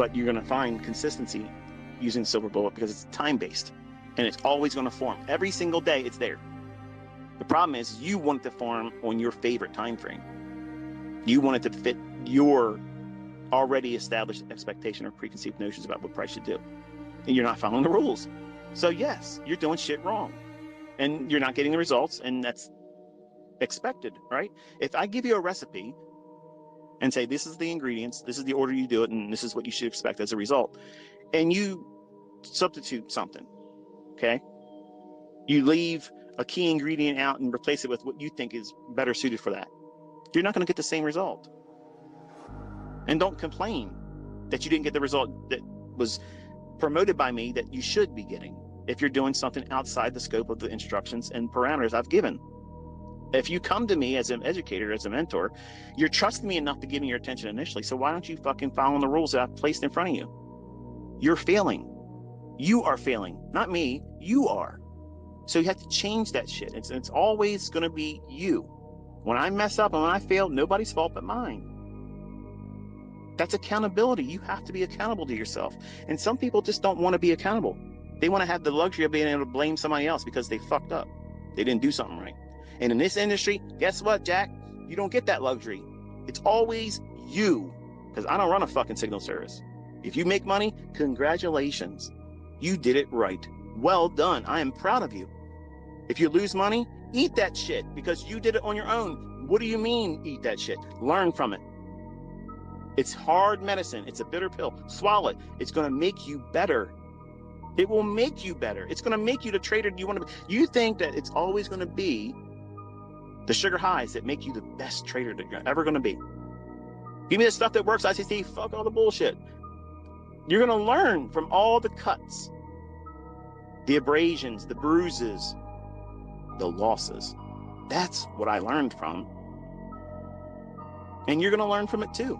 but you're going to find consistency using silver bullet because it's time-based, and it's always going to form. Every single day it's there. The problem is you want it to form on your favorite time frame. You want it to fit your already established expectation or preconceived notions about what price should do, and you're not following the rules. So yes, you're doing shit wrong, and you're not getting the results, and that's expected, right? If I give you a recipe and say, this is the ingredients, this is the order you do it, and this is what you should expect as a result, and you substitute something, okay? You leave a key ingredient out and replace it with what you think is better suited for that. You're not going to get the same result. And don't complain that you didn't get the result that was promoted by me that you should be getting if you're doing something outside the scope of the instructions and parameters I've given. If you come to me as an educator, as a mentor, you're trusting me enough to give me your attention initially. So why don't you fucking follow the rules that I've placed in front of you? You're failing. You are failing, not me. You are. So you have to change that shit. It's always going to be you. When I mess up and when I fail, nobody's fault but mine. That's accountability. You have to be accountable to yourself. And some people just don't want to be accountable. They want to have the luxury of being able to blame somebody else because they fucked up. They didn't do something right. And in this industry, guess what, Jack? You don't get that luxury. It's always you. Because I don't run a fucking signal service. If you make money, congratulations. You did it right. Well done. I am proud of you. If you lose money, eat that shit because you did it on your own. What do you mean, eat that shit? Learn from it. It's hard medicine. It's a bitter pill. Swallow it. It's going to make you better. It will make you better. It's going to make you the trader you want to be. You think that it's always going to be the sugar highs that make you the best trader that you're ever going to be. Give me the stuff that works, ICT. Fuck all the bullshit. You're going to learn from all the cuts, the abrasions, the bruises, the losses. That's what I learned from. And you're going to learn from it too.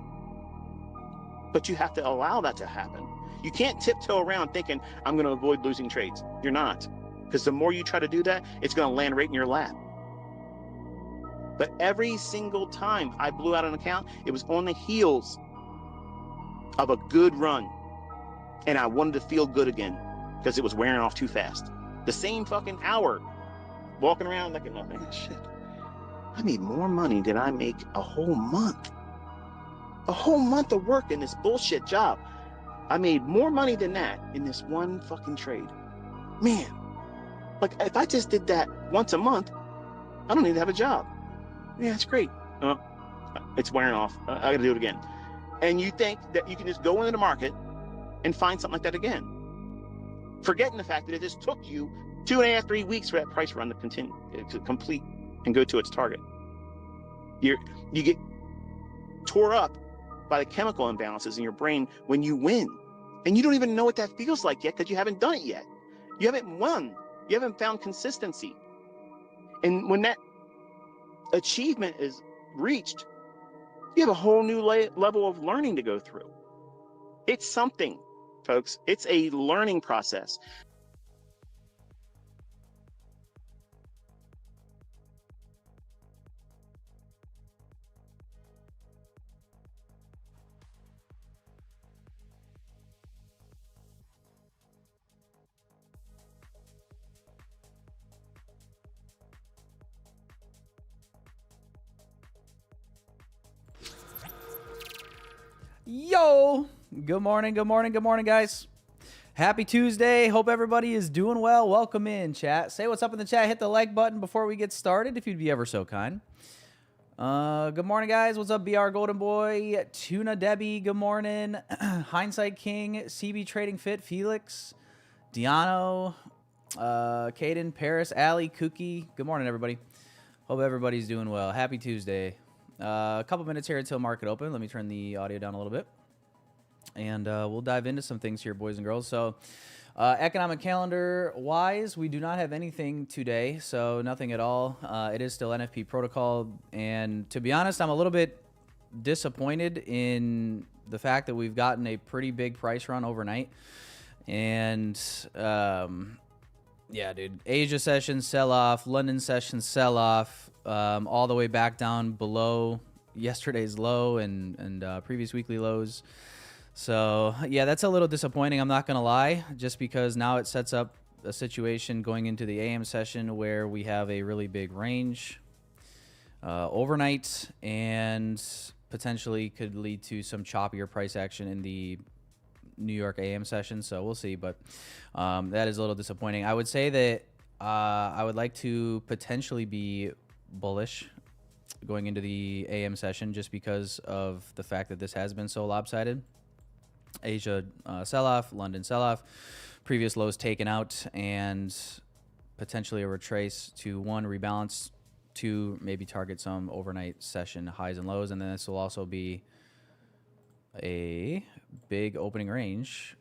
But you have to allow that to happen. You can't tiptoe around thinking, I'm going to avoid losing trades. You're not. Because the more you try to do that, it's going to land right in your lap. But every single time I blew out an account, it was on the heels of a good run. And I wanted to feel good again because it was wearing off too fast. The same fucking hour, walking around like, oh man, shit. I made more money than I make a whole month. A whole month of work in this bullshit job. I made more money than that in this one fucking trade. Man, like if I just did that once a month, I don't need to have a job. Yeah, it's great. It's wearing off. I gotta do it again. And you think that you can just go into the market and find something like that again. Forgetting the fact that it just took you 2.5, 3 weeks for that price run to continue, to complete and go to its target. You get tore up by the chemical imbalances in your brain when you win. And you don't even know what that feels like yet because you haven't done it yet. You haven't won. You haven't found consistency. And when that achievement is reached, you have a whole new level of learning to go through. It's something, folks. It's a learning process. Yo, good morning, guys. Happy Tuesday. Hope everybody is doing well. Welcome in, chat. Say what's up in the chat. Hit the like button before we get started, if you'd be ever so kind. Good morning, guys. What's up, BR Golden Boy? Tuna Debbie, good morning. Hindsight King, CB Trading Fit, Felix, Diano, Caden, Paris, Allie, Kookie. Good morning, everybody. Hope everybody's doing well. Happy Tuesday. A couple minutes here until market open. Let me turn the audio down a little bit. And we'll dive into some things here, boys and girls. So economic calendar wise, we do not have anything today. So nothing at all. It is still NFP protocol. And to be honest, I'm a little bit disappointed in the fact that we've gotten a pretty big price run overnight. And yeah, dude, Asia session sell off, London session sell off. All the way back down below yesterday's low and previous weekly lows. So yeah, that's a little disappointing. I'm not gonna lie, just because now it sets up a situation going into the AM session where we have a really big range overnight, and potentially could lead to some choppier price action in the New York AM session. So we'll see, but that is a little disappointing. I would say that I would like to potentially be bullish going into the AM session, just because of the fact that this has been so lopsided. Asia sell-off, London sell-off, previous lows taken out, and potentially a retrace to one, rebalance, two, maybe target some overnight session highs and lows, and then this will also be a big opening range.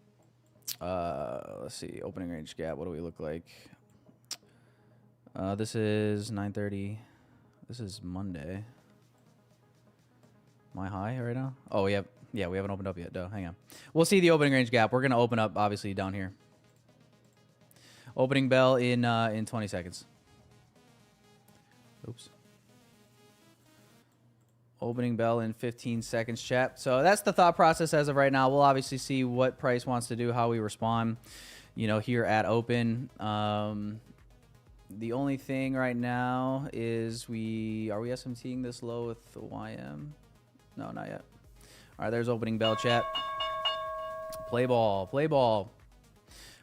Let's see, opening range gap. What do we look like? This is 9:30. This is Monday. Am I high right now? Oh, yeah. Yeah, we haven't opened up yet, though. Hang on. We'll see the opening range gap. We're going to open up, obviously, down here. Opening bell in 20 seconds. Oops. Opening bell in 15 seconds, chat. So that's the thought process as of right now. We'll obviously see what price wants to do, how we respond, you know, here at open. The only thing right now is are we SMTing this low with the YM? No, not yet. All right, there's opening bell, chat. Play ball, play ball.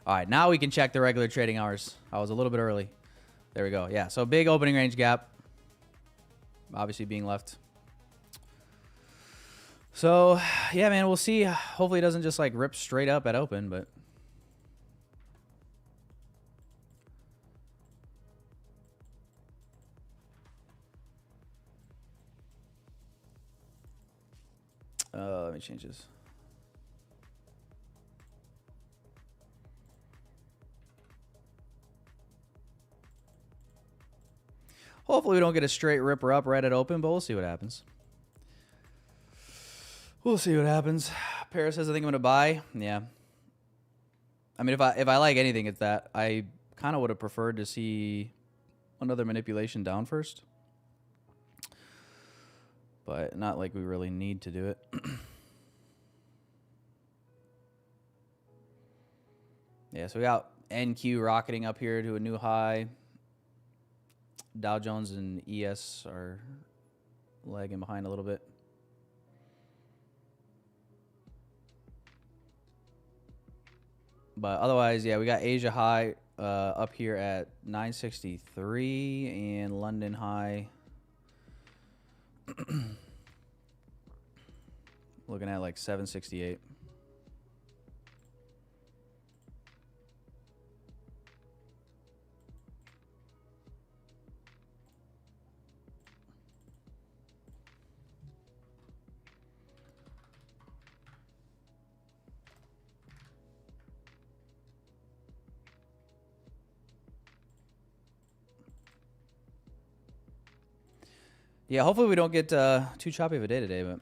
All right, now we can check the regular trading hours. I was a little bit early. There we go. Yeah, so big opening range gap. Obviously being left. So, yeah, man, we'll see. Hopefully it doesn't just, like, rip straight up at open, but... let me change this. Hopefully we don't get a straight ripper up right at open, but we'll see what happens. We'll see what happens. Paris says, I think I'm going to buy. Yeah. I mean, if I like anything, it's that. I kind of would have preferred to see another manipulation down first. But not like we really need to do it. Yeah, so we got NQ rocketing up here to a new high. Dow Jones and ES are lagging behind a little bit. But otherwise, yeah, we got Asia high up here at 963 and London high looking at like 768. Yeah, hopefully we don't get too choppy of a day today, but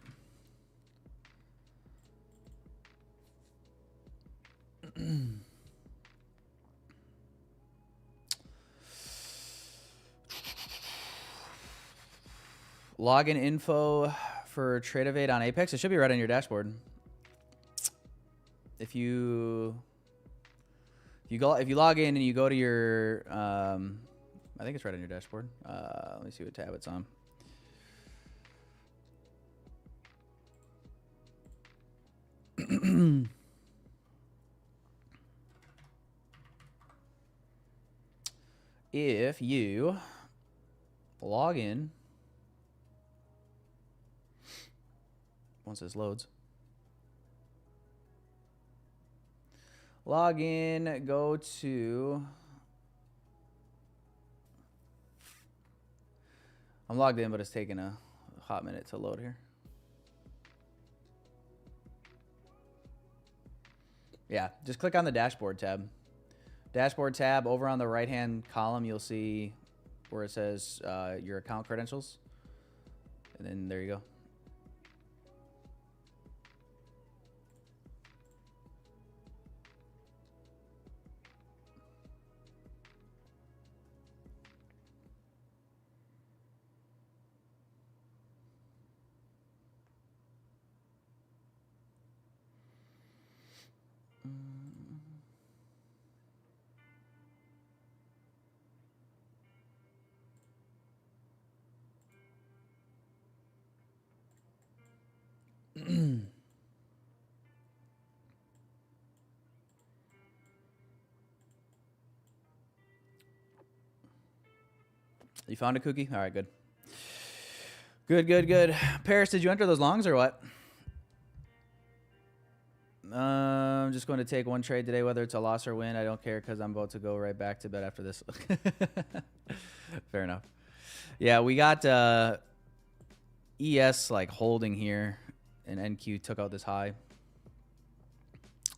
login info for TRADEIFY on Apex. It should be right on your dashboard. If you log in and you go to your I think it's right on your dashboard. Let me see what tab it's on. If you log in, once this loads, log in, go to, I'm logged in, but it's taking a hot minute to load here. Yeah, just click on the dashboard tab. Dashboard tab, over on the right-hand column, you'll see where it says your account credentials. And then there you go. You found a cookie? All right, good. Good. Paris, did you enter those longs or what? I'm just going to take one trade today, whether it's a loss or win. I don't care because I'm about to go right back to bed after this. Fair enough. Yeah, we got ES like holding here, and NQ took out this high.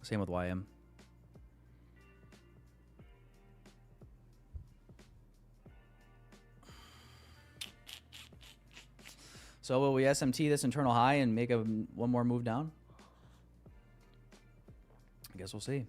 Same with YM. So will we SMT this internal high and make one more move down? I guess we'll see.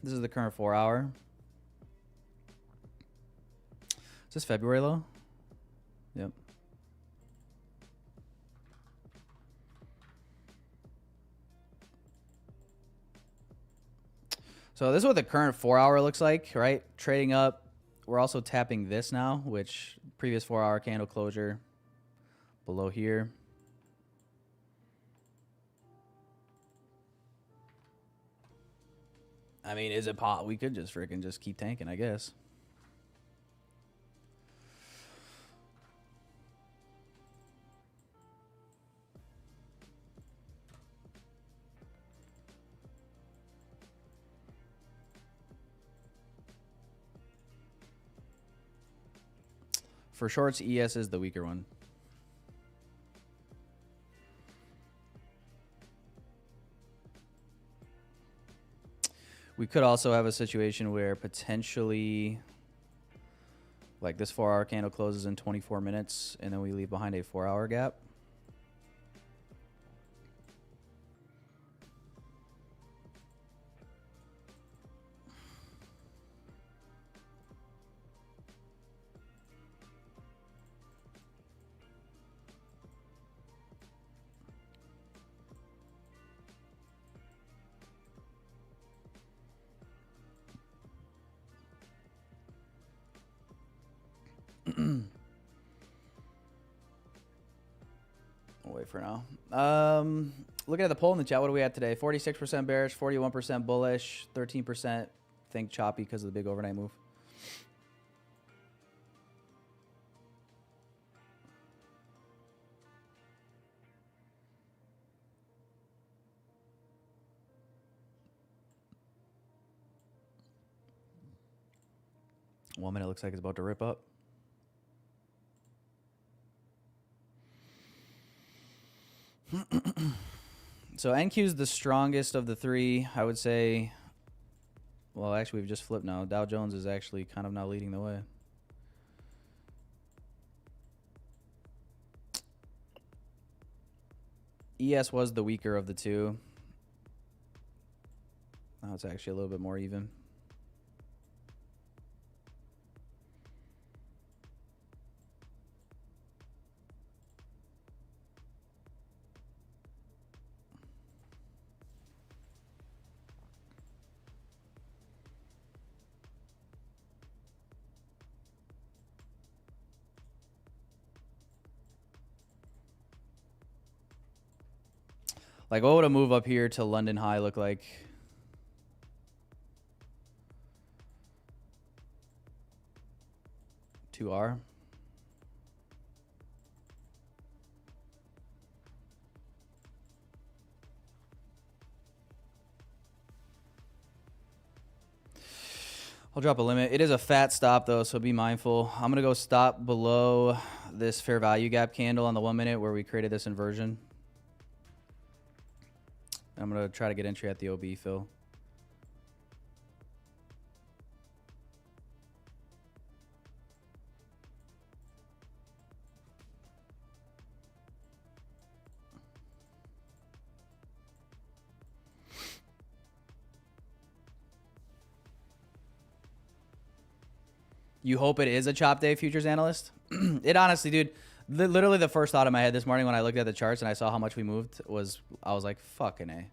This is the current 4 hour. Is this February low? Yep. So this is what the current 4 hour looks like, right? Trading up. We're also tapping this now, which previous 4 hour candle closure below here. I mean, is it pot? We could just freaking just keep tanking, I guess. For shorts, ES is the weaker one. We could also have a situation where potentially, like this 4 hour candle closes in 24 minutes and then we leave behind a 4 hour gap. I'll wait for now. Looking at the poll in the chat, what are we at today? 46% bearish, 41% bullish, 13% think choppy because of the big overnight move. One minute looks like it's about to rip up. So NQ is the strongest of the three, I would say. Well, actually, we've just flipped now. Dow Jones is actually kind of now leading the way. ES was the weaker of the two. Now it's actually a little bit more even. Like, what would a move up here to London high look like? $2R. I'll drop a limit. It is a fat stop, though, so be mindful. I'm going to go stop below this fair value gap candle on the 1 minute where we created this inversion. I'm going to try to get entry at the OB fill. You hope it is a chop day futures analyst? It honestly, dude, literally the first thought in my head this morning when I looked at the charts and I saw how much we moved was, I was like, fucking A.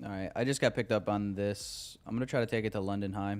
All right, I just got picked up on this. I'm going to try to take it to London High.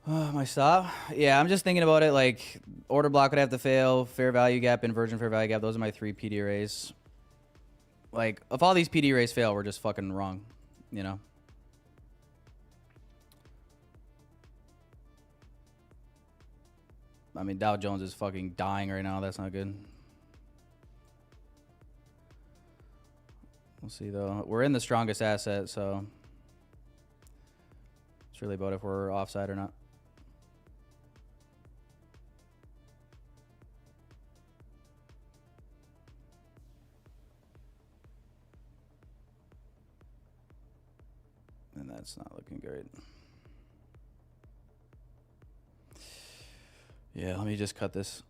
My stop? Yeah, I'm just thinking about it like order block would have to fail, fair value gap, inversion fair value gap. Those are my 3 PD arrays. Like, if all these PD arrays fail, we're just fucking wrong, you know? I mean, Dow Jones is fucking dying right now. That's not good. We'll see, though. We're in the strongest asset, so it's really about if we're offside or not. And that's not looking great. Yeah, let me just cut this.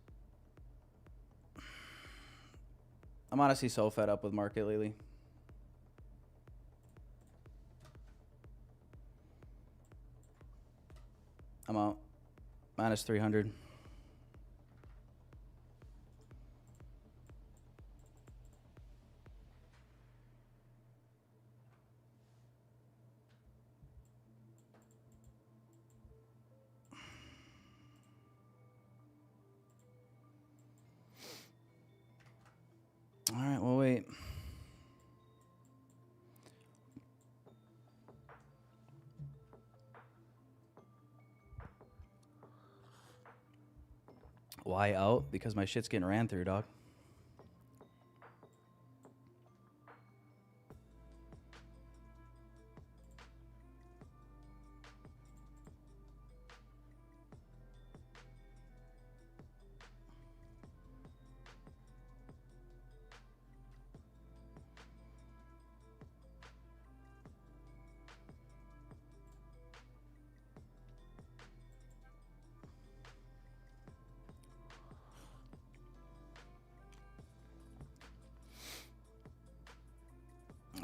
I'm honestly so fed up with market lately. I'm out. Minus 300. All right, we'll wait. Why out? Because my shit's getting ran through, dog.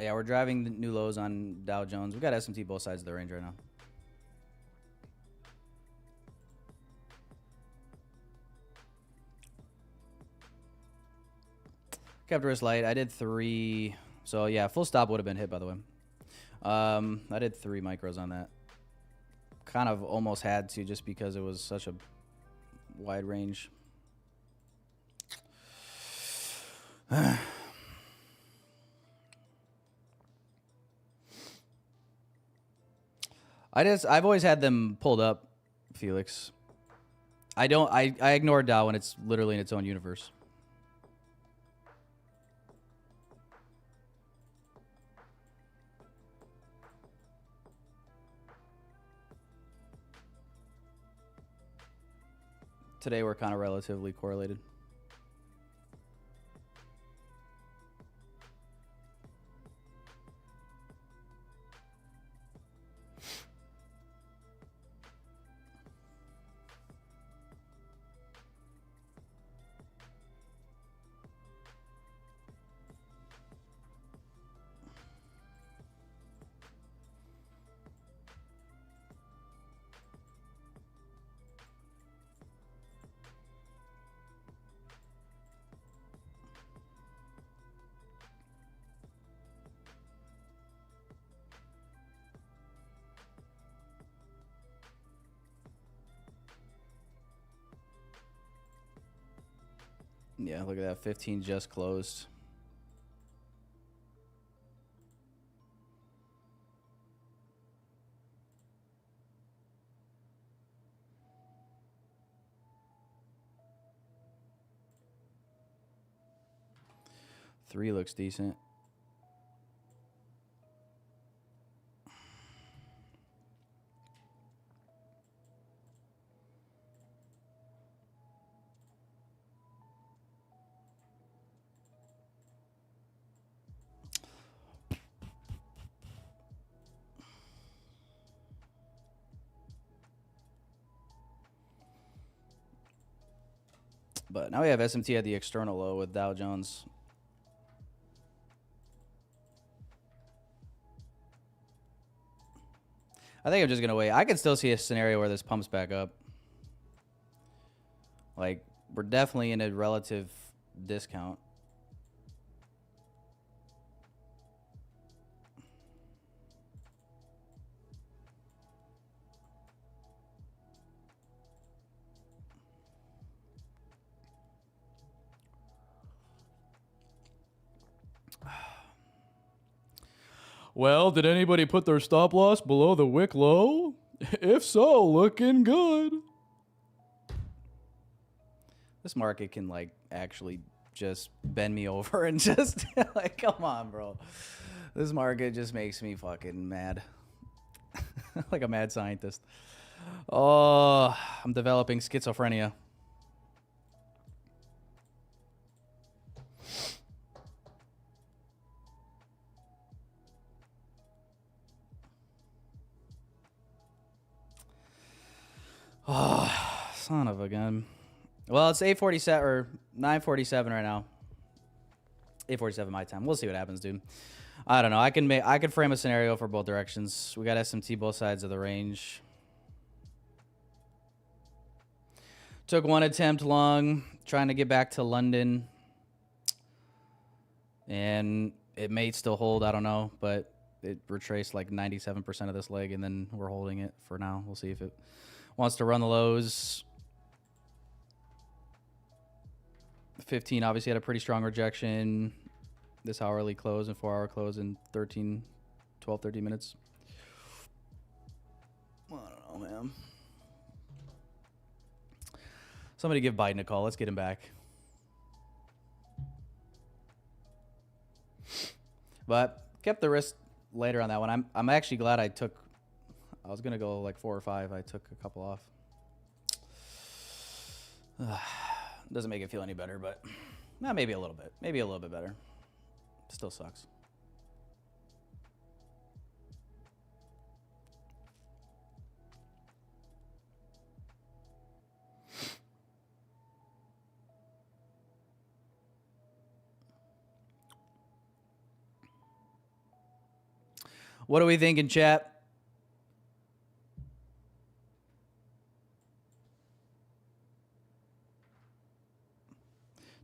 Yeah, we're driving the new lows on Dow Jones. We got S&T both sides of the range right now. Kept risk light. I did 3. So yeah, full stop would have been hit, by the way. I did 3 micros on that. kind of almost had to just because it was such a wide range. I've always had them pulled up, Felix. I ignore Dow when it's literally in its own universe. Today we're kind of relatively correlated. Yeah, look at that. 15 just closed. Three looks decent. But now we have SMT at the external low with Dow Jones. I think I'm just going to wait. I can still see a scenario where this pumps back up. Like, we're definitely in a relative discount. Well, did anybody put their stop loss below the wick low? If so, looking good. This market can, like, actually just bend me over and just, like, come on, bro. This market just makes me fucking mad. Like a mad scientist. Oh, I'm developing schizophrenia. Oh, son of a gun. Well, it's 8:47 or 9:47 right now. 8:47 my time. We'll see what happens, dude. I don't know. I can frame a scenario for both directions. We got SMT both sides of the range. Took one attempt long, trying to get back to London. And it may still hold, I don't know, but it retraced like 97% of this leg, and then we're holding it for now. We'll see if it wants to run the lows. 15 obviously had a pretty strong rejection. This hourly close and 4-hour close in 13 minutes. I don't know, man. Somebody give Biden a call. Let's get him back. But kept the risk later on that one. I'm actually glad I took. I was gonna go like 4 or 5. I took a couple off. Doesn't make it feel any better, but maybe a little bit. Maybe a little bit better. Still sucks. What are we thinking, chat?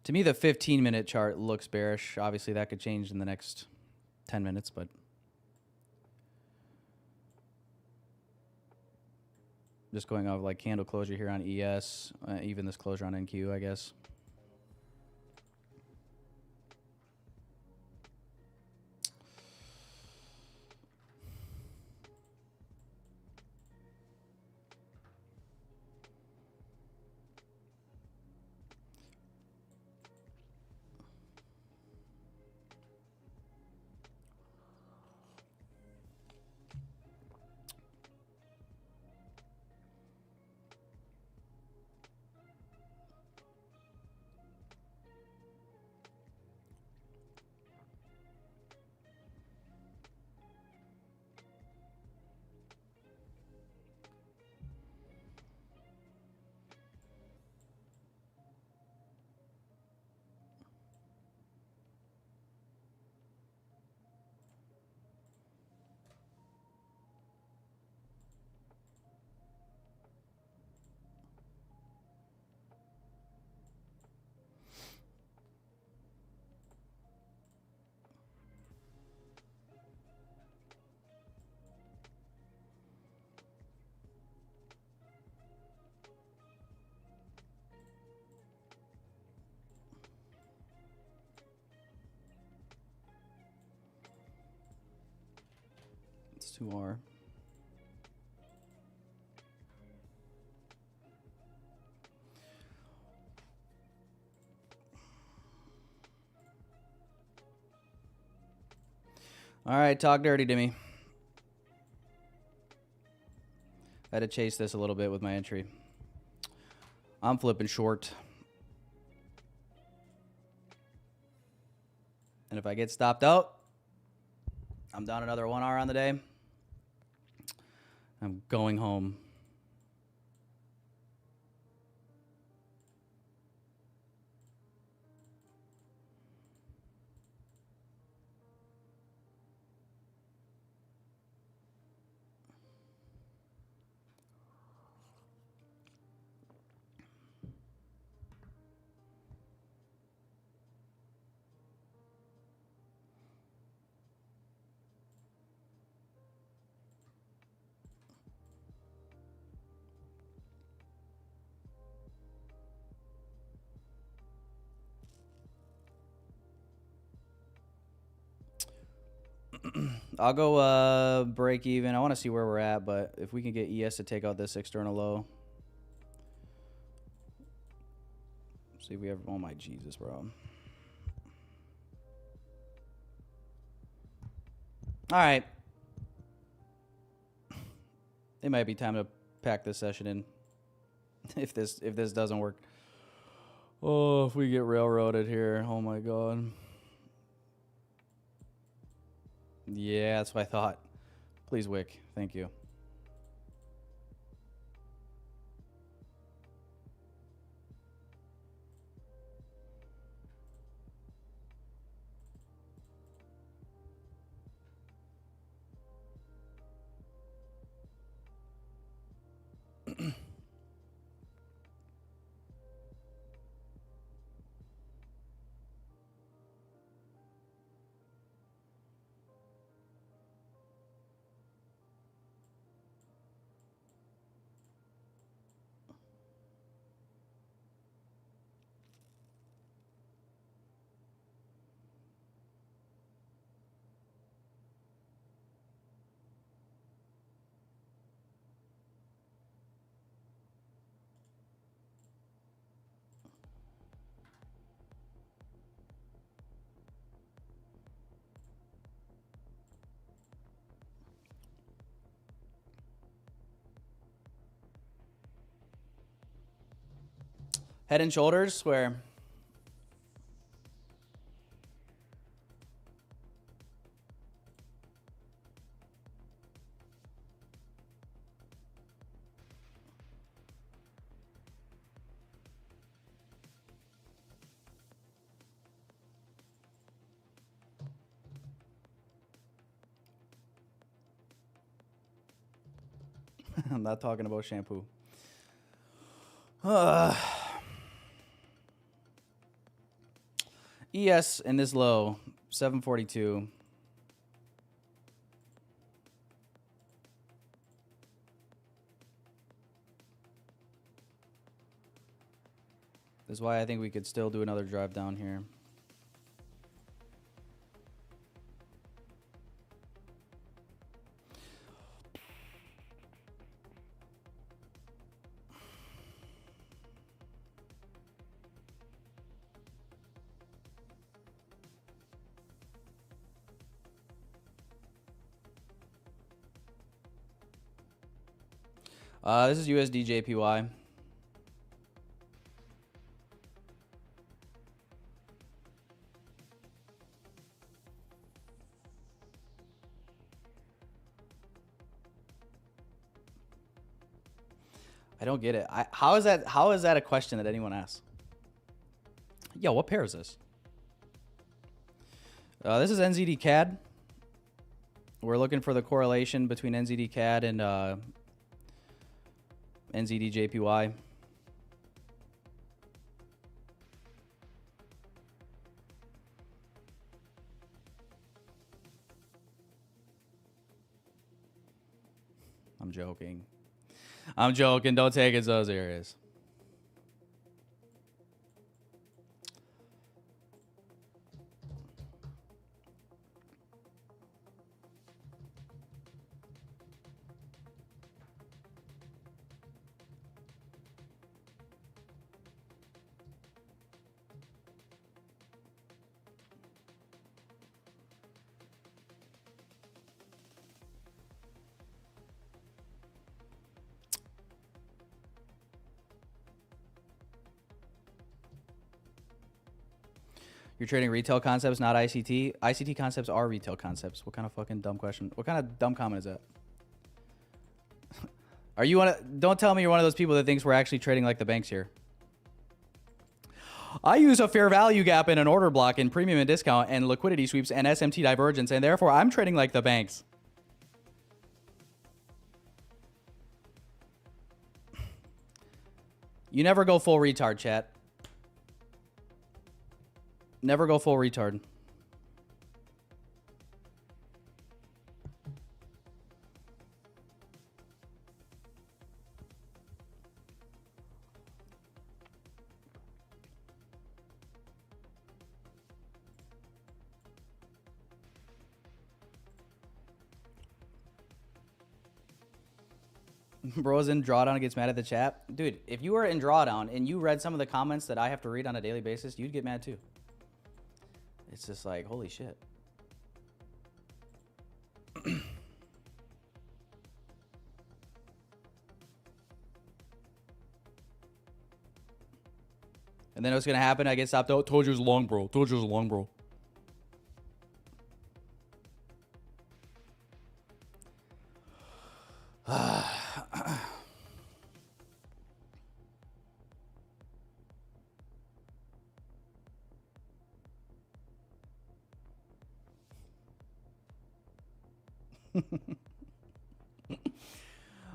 To me, the 15-minute chart looks bearish. Obviously, that could change in the next 10 minutes, but Just going off like candle closure here on ES, even this closure on NQ, I guess. It's 2R. All right, talk dirty to me. I had to chase this a little bit with my entry. I'm flipping short. And if I get stopped out, I'm down another 1R on the day. I'm going home. I'll go break even. I want to see where we're at, but if we can get ES to take out this external low. See if we ever... Oh, my Jesus, bro. All right. It might be time to pack this session in if this doesn't work. Oh, if we get railroaded here. Oh, my God. Yeah, that's what I thought. Please, Wick. Thank you. Head and shoulders, where... I'm not talking about shampoo. ES in this low, 742. is why I think we could still do another drive down here. This is USD JPY. I don't get it. How is that a question that anyone asks? Yo, what pair is this? This is NZD CAD. We're looking for the correlation between NZD CAD and NZD JPY. I'm joking. I'm joking. Don't take it so serious. You're trading retail concepts, not ICT. ICT concepts are retail concepts. What kind of fucking dumb question? What kind of dumb comment is that? Are you don't tell me you're one of those people that thinks we're actually trading like the banks here. I use a fair value gap in an order block in premium and discount and liquidity sweeps and SMT divergence, and therefore I'm trading like the banks. You never go full retard, chat. Never go full retard. Bro's in drawdown and gets mad at the chat. Dude, if you were in drawdown and you read some of the comments that I have to read on a daily basis, you'd get mad too. It's just like, holy shit. And then what's going to happen? I get stopped out. Told you it was long, bro. Told you it was long, bro.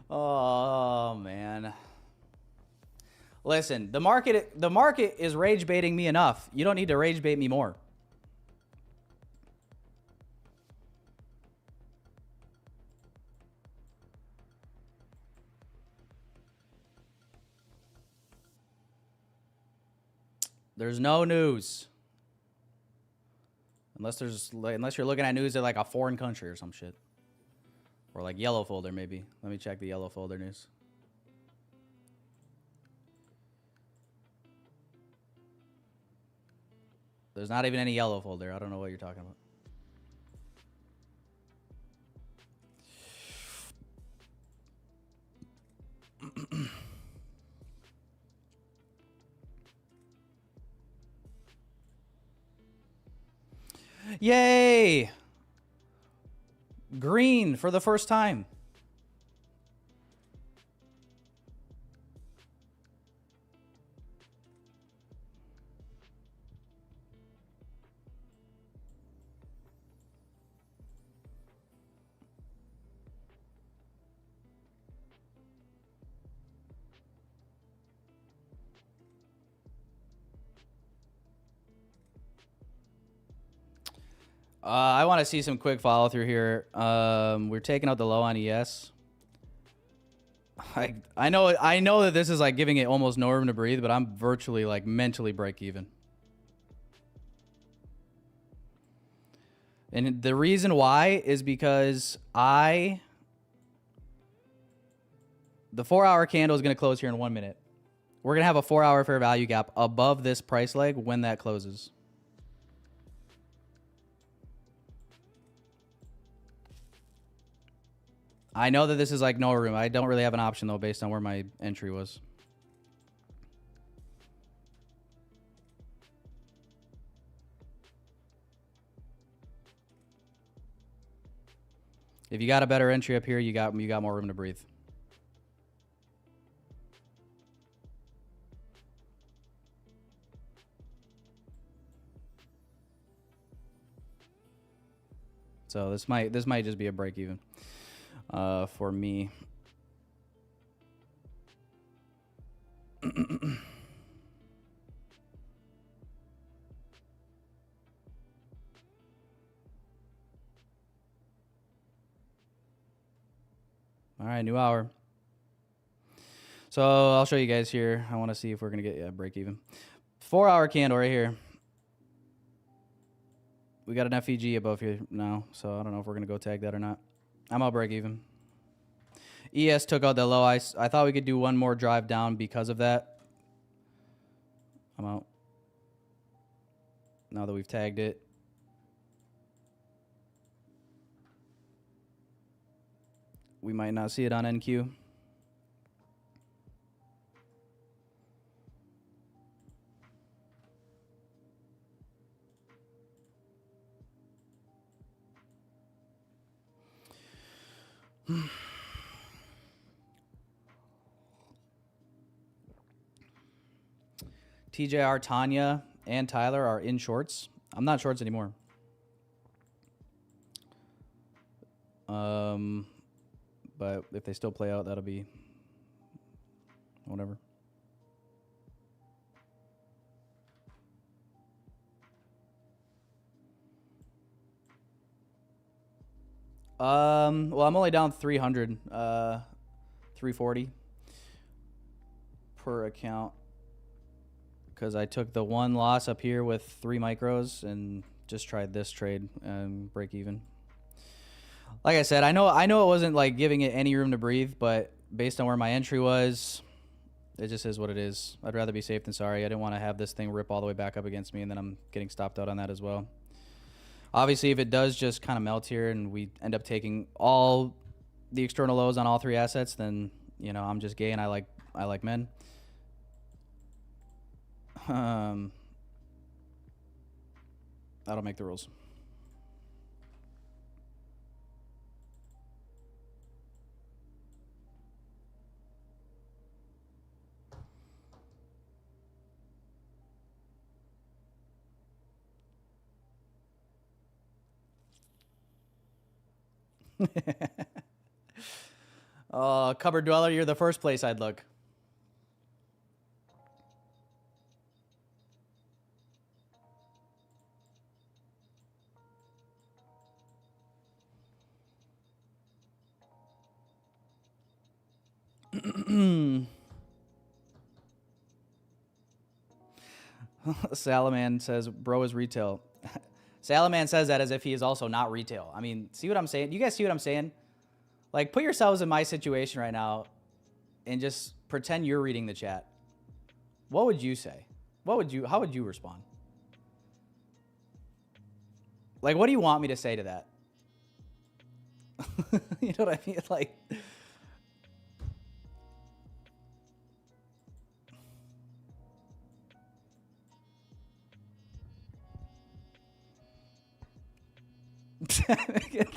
Oh man. Listen, the market is rage baiting me enough. You don't need to rage bait me more. There's no news. Unless you're looking at news at like a foreign country or some shit. Or like yellow folder, maybe. Let me check the yellow folder news. There's not even any yellow folder. I don't know what you're talking about. Yay! Green for the first time. I want to see some quick follow through here. We're taking out the low on ES. I know that this is like giving it almost no room to breathe, but I'm virtually like mentally break even. And the reason why is because the 4-hour candle is going to close here in 1 minute. We're going to have a 4-hour fair value gap above this price leg when that closes. I know that this is like no room. I don't really have an option though based on where my entry was. If you got a better entry up here, you got more room to breathe. So this might just be a break even for me. All right, new hour. So I'll show you guys here. I want to see if we're gonna get a break even. 4-hour candle right here. We got an FEG above here now, so I don't know if we're gonna go tag that or not. I'm out break even. ES took out the low. I thought we could do one more drive down because of that. I'm out. Now that we've tagged it. We might not see it on NQ. TJR, Tanya, and Tyler are in shorts. I'm not shorts anymore. But if they still play out, that'll be whatever. Well, I'm only down 300, 340 per account because I took the one loss up here with 3 micros and just tried this trade and break even. Like I said, I know it wasn't like giving it any room to breathe, but based on where my entry was, it just is what it is. I'd rather be safe than sorry. I didn't want to have this thing rip all the way back up against me, and then I'm getting stopped out on that as well. Obviously, if it does just kind of melt here and we end up taking all the external lows on all 3 assets, then, you know, I'm just gay and I like men. I don't make the rules. Oh, cupboard dweller, you're the first place I'd look. Salaman says, bro is retail. Salaman says that as if he is also not retail. I mean, see what I'm saying? You guys see what I'm saying? Like, put yourselves in my situation right now and just pretend you're reading the chat. What would you say? How would you respond? Like, what do you want me to say to that? You know what I mean? Like,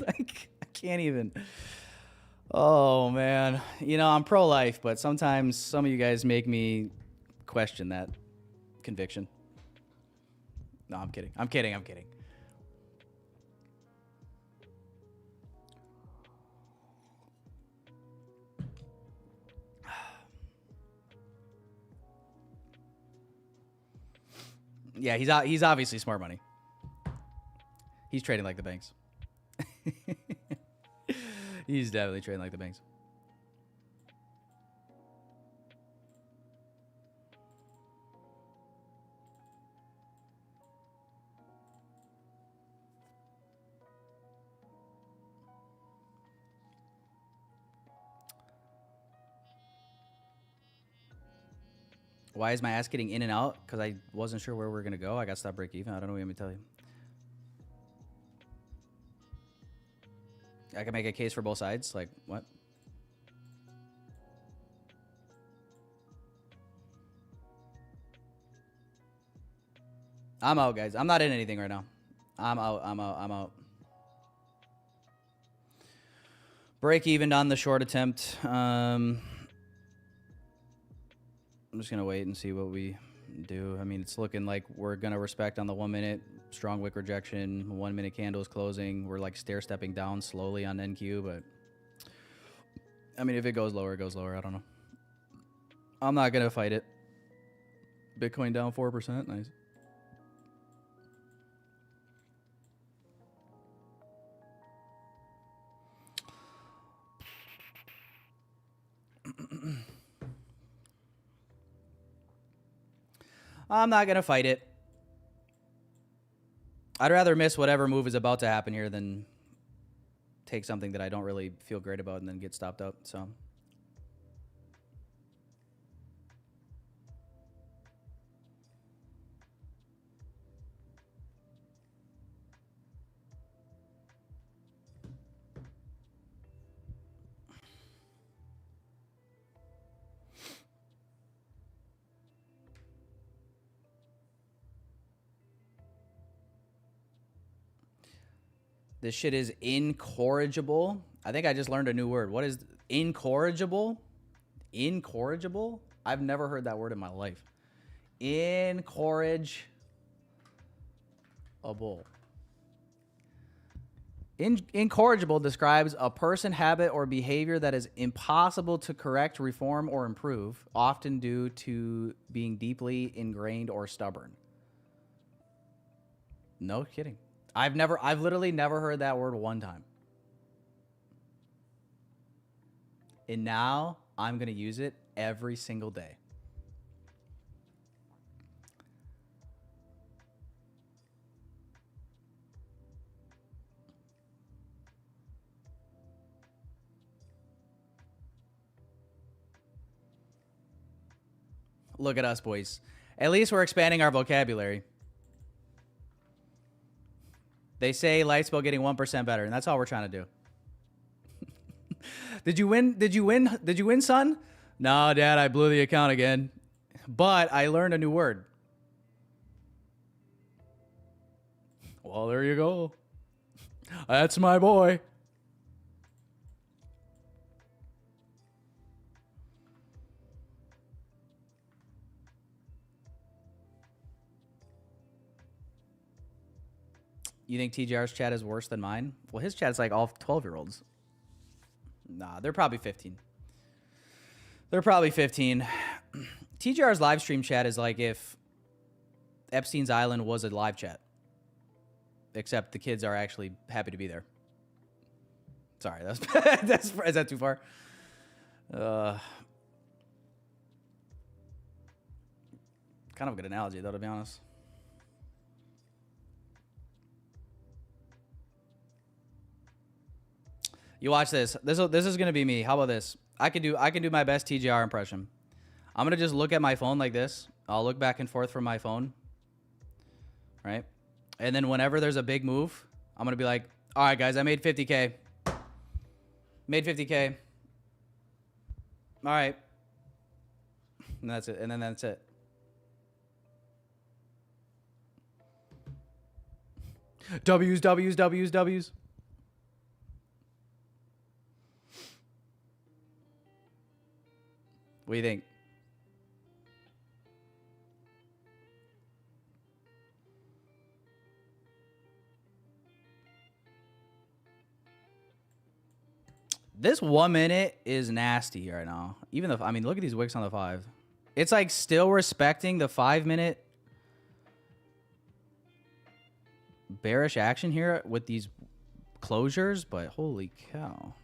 like, I can't even. Oh, man. You know, I'm pro-life, but sometimes some of you guys make me question that conviction. No, I'm kidding. I'm kidding. I'm kidding. Yeah, he's obviously smart money. He's trading like the banks. He's definitely trading like the banks. Why is my ass getting in and out? Because I wasn't sure where we're going to go. I got to stop break even. I don't know what you want me to tell you. I can make a case for both sides. Like, what? I'm out, guys. I'm not in anything right now. I'm out. Break even on the short attempt. I'm just going to wait and see what we do. I mean, it's looking like we're going to respect on the 1 minute. Strong wick rejection. 1 minute candles closing. We're like stair stepping down slowly on NQ, but I mean, if it goes lower, it goes lower. I don't know. I'm not going to fight it. Bitcoin down 4%. Nice. I'm not going to fight it. I'd rather miss whatever move is about to happen here than take something that I don't really feel great about and then get stopped up. So this shit is incorrigible. I think I just learned a new word. What is incorrigible? Incorrigible? I've never heard that word in my life. Incorrigible. Incorrigible describes a person, habit, or behavior that is impossible to correct, reform, or improve, often due to being deeply ingrained or stubborn. No kidding. I've literally never heard that word one time. And now I'm going to use it every single day. Look at us, boys. At least we're expanding our vocabulary. They say life's about getting 1% better, and that's all we're trying to do. Did you win? Did you win? Did you win, son? No, Dad, I blew the account again. But I learned a new word. Well, there you go. That's my boy. You think TGR's chat is worse than mine? Well, his chat's like all 12-year-olds. Nah, they're probably 15. They're probably 15. TGR's live stream chat is like if Epstein's Island was a live chat. Except the kids are actually happy to be there. Sorry, is that too far? Kind of a good analogy, though, to be honest. You watch this. This is gonna be me. How about this? I can do my best TGR impression. I'm gonna just look at my phone like this. I'll look back and forth from my phone. Right? And then whenever there's a big move, I'm gonna be like, all right, guys, I made 50K. Made 50K. All right. And that's it. And then that's it. W's, W's, W's, W's. What do you think? This 1 minute is nasty right now. Even though, I mean, look at these wicks on the 5. It's like still respecting the 5 minute bearish action here with these closures, but holy cow.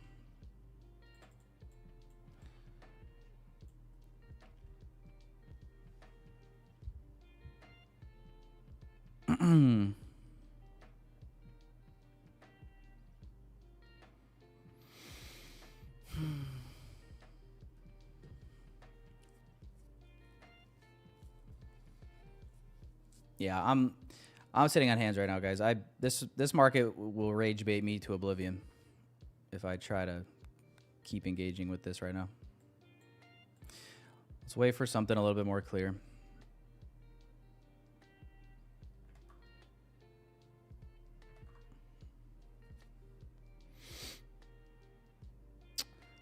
Yeah, I'm sitting on hands right now, guys. This market will rage bait me to oblivion if I try to keep engaging with this right now. Let's wait for something a little bit more clear.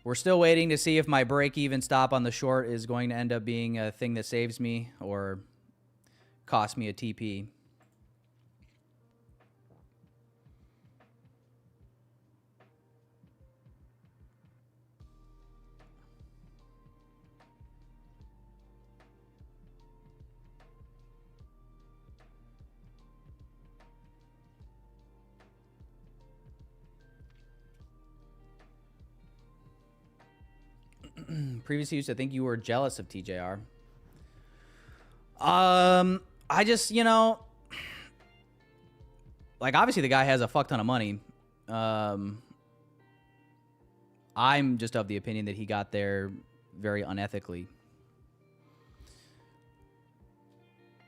We're still waiting to see if my break-even stop on the short is going to end up being a thing that saves me or cost me a TP. Previously used to think you were jealous of TJR. I just, you know, like obviously the guy has a fuck ton of money. I'm just of the opinion that he got there very unethically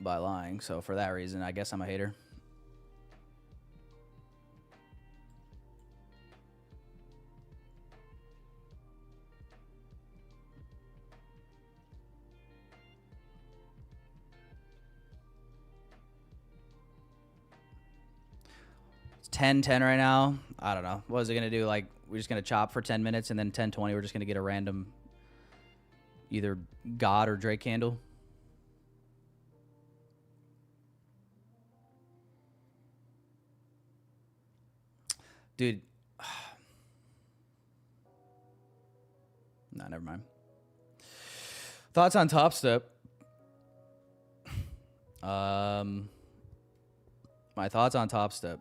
by lying. So for that reason, I guess I'm a hater. It's 10:10 right now. I don't know. What is it going to do? Like, we're just going to chop for 10 minutes and then 10:20, we're just going to get a random either God or Drake candle. Dude. Nah, never mind. Thoughts on Top Step? My thoughts on Top Step.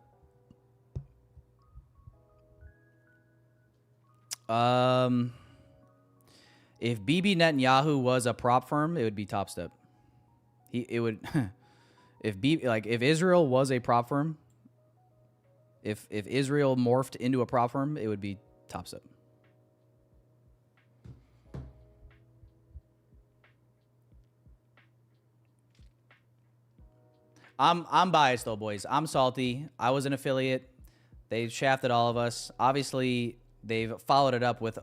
If Bibi Netanyahu was a prop firm, it would be Top Step. It would if Israel was a prop firm, if Israel morphed into a prop firm, it would be Top Step. I'm biased though, boys. I'm salty. I was an affiliate. They shafted all of us. Obviously, they've followed it up with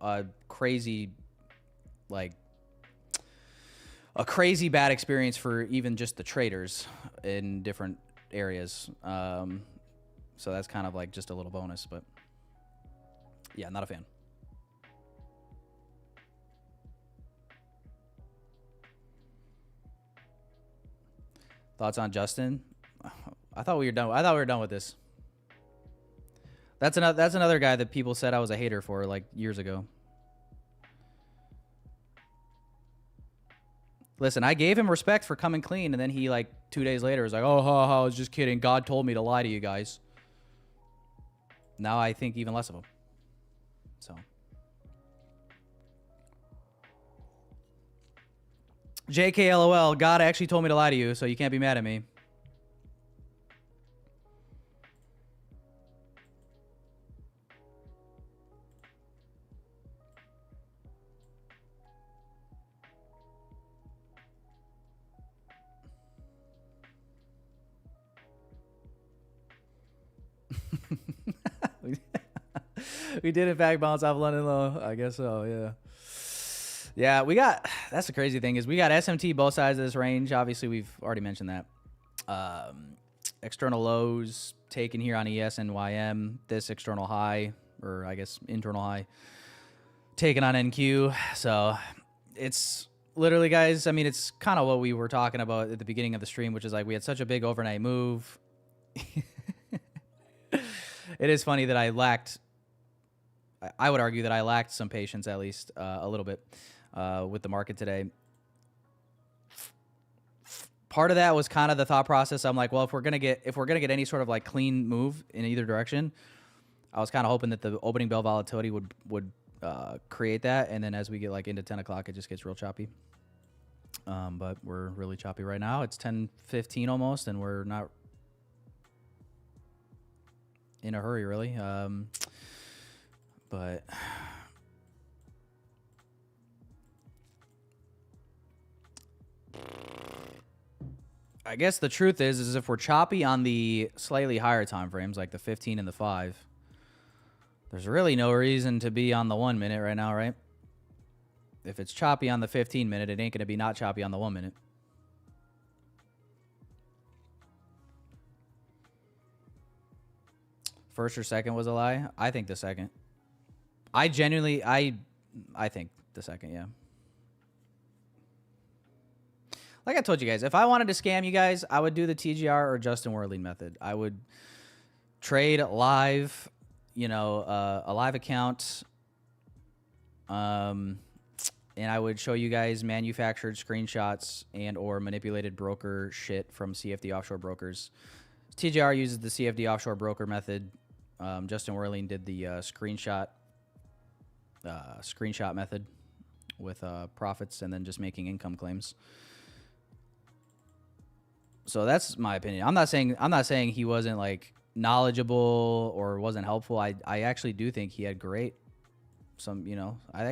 a crazy bad experience for even just the traders in different areas. So that's kind of like just a little bonus, but yeah, not a fan. Thoughts on Justin? I thought we were done. I thought we were done with this. That's another guy that people said I was a hater for like years ago. Listen, I gave him respect for coming clean, and then he like 2 days later was like, "Oh, I was just kidding. God told me to lie to you guys." Now I think even less of him. So, JK LOL, God actually told me to lie to you, so you can't be mad at me. We did in fact bounce off London low. I guess so, yeah. Yeah, we got, that's the crazy thing is we got SMT both sides of this range. Obviously, we've already mentioned that. External lows taken here on ES and YM. This external high, or I guess internal high, taken on NQ. So it's literally, guys, I mean, it's kind of what we were talking about at the beginning of the stream, which is like we had such a big overnight move. It is funny that I would argue that I lacked some patience, at least a little bit, with the market today. Part of that was kind of the thought process. I'm like, well, if we're gonna get any sort of like clean move in either direction, I was kind of hoping that the opening bell volatility would create that, and then as we get like into 10 o'clock, it just gets real choppy. But we're really choppy right now. It's 10:15 almost, and we're not in a hurry, really. But I guess the truth is if we're choppy on the slightly higher time frames, like the 15 and the 5, there's really no reason to be on the 1 minute right now, right? If it's choppy on the 15 minute, it ain't going to be not choppy on the 1 minute. First or second was a lie? I think the second. I genuinely, I think the second, yeah. Like I told you guys, if I wanted to scam you guys, I would do the TGR or Justin Werling method. I would trade live, you know, a live account, and I would show you guys manufactured screenshots and or manipulated broker shit from CFD offshore brokers. TGR uses the CFD offshore broker method. Justin Werling did the screenshot method with profits and then just making income claims. So that's my opinion. I'm not saying he wasn't like knowledgeable or wasn't helpful. I actually do think he had great I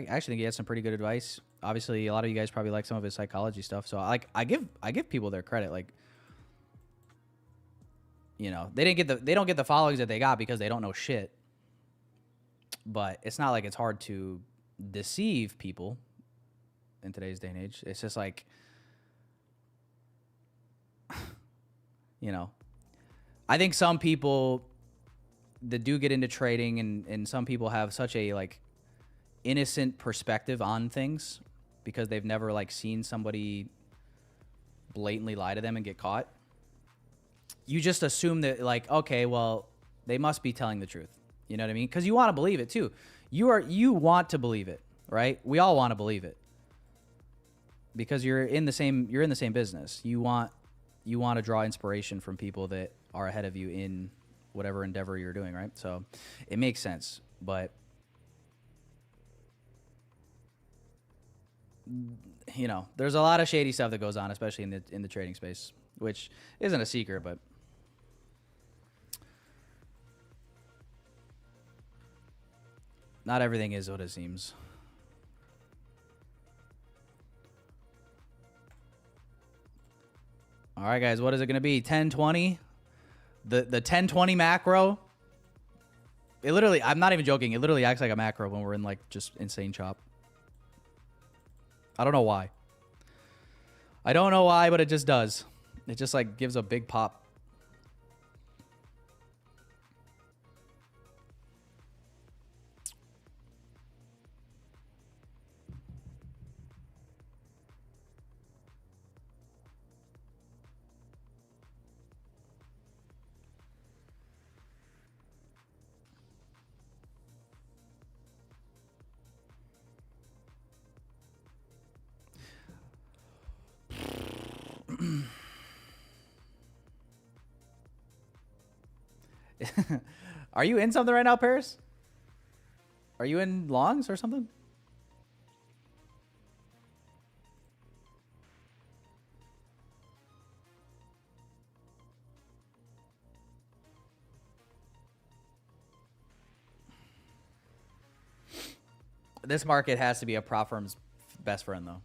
actually think he had some pretty good advice. Obviously, a lot of you guys probably like some of his psychology stuff. So I give people their credit. Like, you know, they don't get the followings that they got because they don't know shit. But it's not like it's hard to deceive people in today's day and age. It's just like, you know, I think some people that do get into trading and some people have such a like innocent perspective on things because they've never like seen somebody blatantly lie to them and get caught. You just assume that like, okay, well, they must be telling the truth. You know what I mean? Because you want to believe it too. You want to believe it, right? We all want to believe it because you're in the same business. You want to draw inspiration from people that are ahead of you in whatever endeavor you're doing, right? So it makes sense, but you know, there's a lot of shady stuff that goes on, especially in the trading space, which isn't a secret, but not everything is what it seems. All right, guys, what is it going to be? 1020? The 1020 macro? It literally, I'm not even joking. It literally acts like a macro when we're in like just insane chop. I don't know why. I don't know why, but it just does. It just like gives a big pop. Are you in something right now, Paris? Are you in longs or something? This market has to be a prop firm's best friend, though.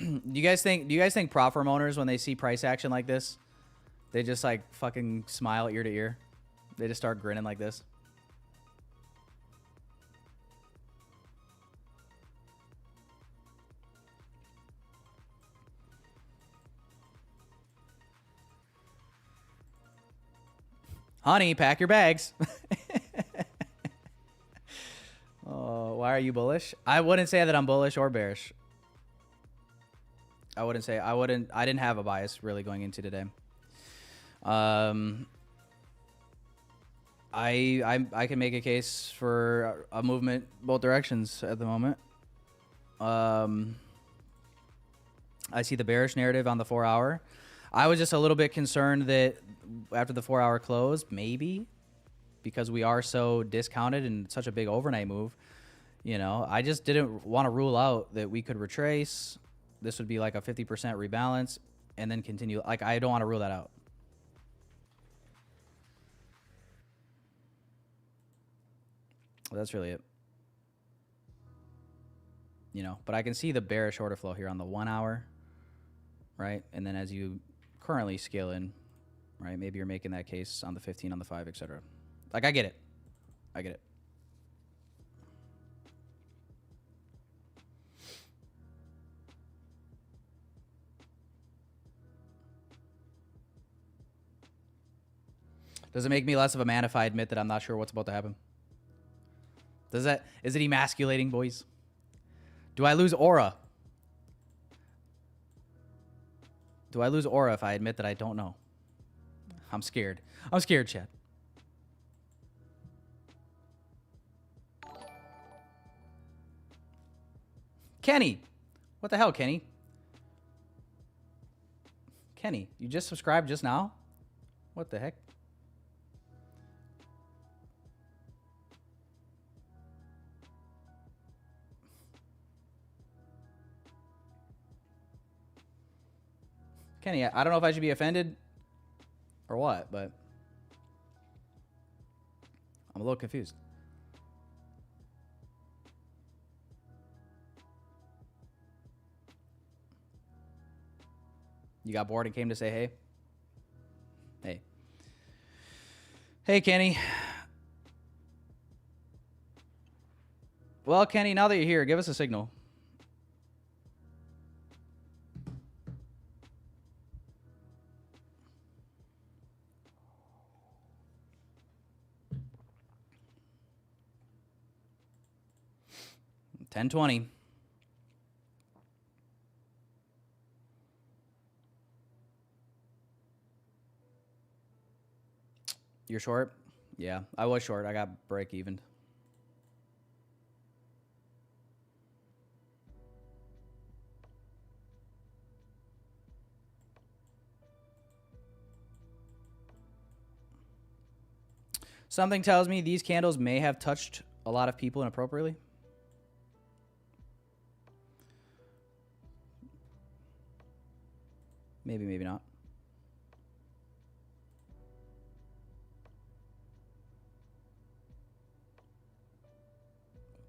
Do you guys think prop firm owners, when they see price action like this, they just like fucking smile ear to ear? They just start grinning like this? Honey, pack your bags. Oh, why are you bullish? I wouldn't say that I'm bullish or bearish. I didn't have a bias really going into today. I can make a case for a movement both directions at the moment. I see the bearish narrative on the 4 hour. I was just a little bit concerned that after the 4 hour close, maybe because we are so discounted and such a big overnight move, you know, I just didn't want to rule out that we could retrace. This would be like a 50% rebalance and then continue. Like, I don't want to rule that out. That's really it. you know, but I can see the bearish order flow here on the 1 hour, right? And then as you currently scale in, right? Maybe you're making that case on the 15, on the 5, etc. Like, I get it. I get it. Does it make me less of a man if I admit that I'm not sure what's about to happen? Is it emasculating, boys? Do I lose aura? Do I lose aura if I admit that I don't know? I'm scared. I'm scared, Chad. Kenny. What the hell, Kenny? Kenny, you just subscribed just now? What the heck? Kenny, I don't know if I should be offended or what, but I'm a little confused. You got bored and came to say hey? Hey. Hey, Kenny. Well, Kenny, now that you're here, give us a signal. $10.20. You're short? Yeah, I was short. I got break evened. Something tells me these candles may have touched a lot of people inappropriately. Maybe, maybe not.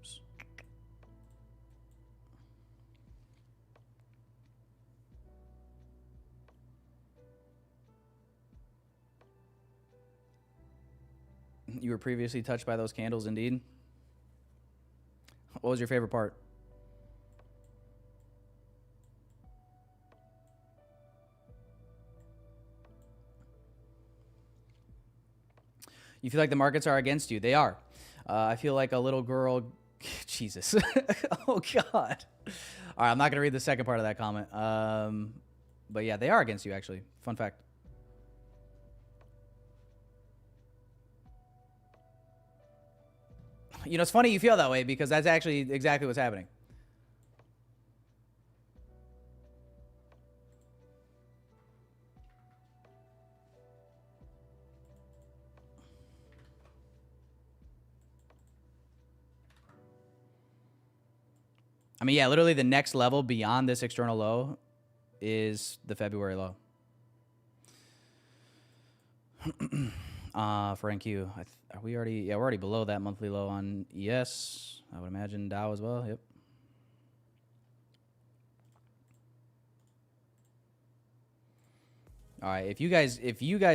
Oops. You were previously touched by those candles, indeed. What was your favorite part? You feel like the markets are against you. They are. I feel like a little girl. Jesus. Oh, God. All right, I'm not going to read the second part of that comment. But yeah, they are against you, actually. Fun fact. You know, it's funny you feel that way because that's actually exactly what's happening. I mean, yeah, literally the next level beyond this external low is the February low. For NQ, are we already? Yeah, we're already below that monthly low on ES. I would imagine Dow as well. Yep. All right, if you guys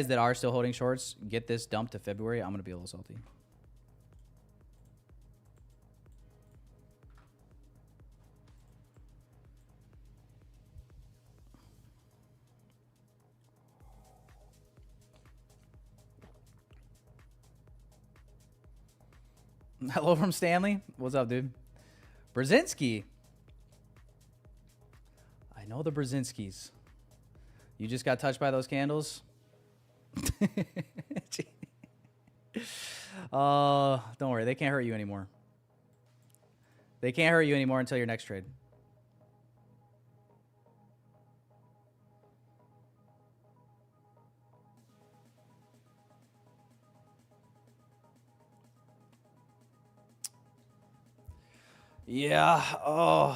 that are still holding shorts get this dumped to February, I'm gonna be a little salty. Hello from Stanley. What's up, dude? Brzezinski. I know the Brzezinskis. You just got touched by those candles? Don't worry. They can't hurt you anymore. They can't hurt you anymore until your next trade. Yeah. Oh.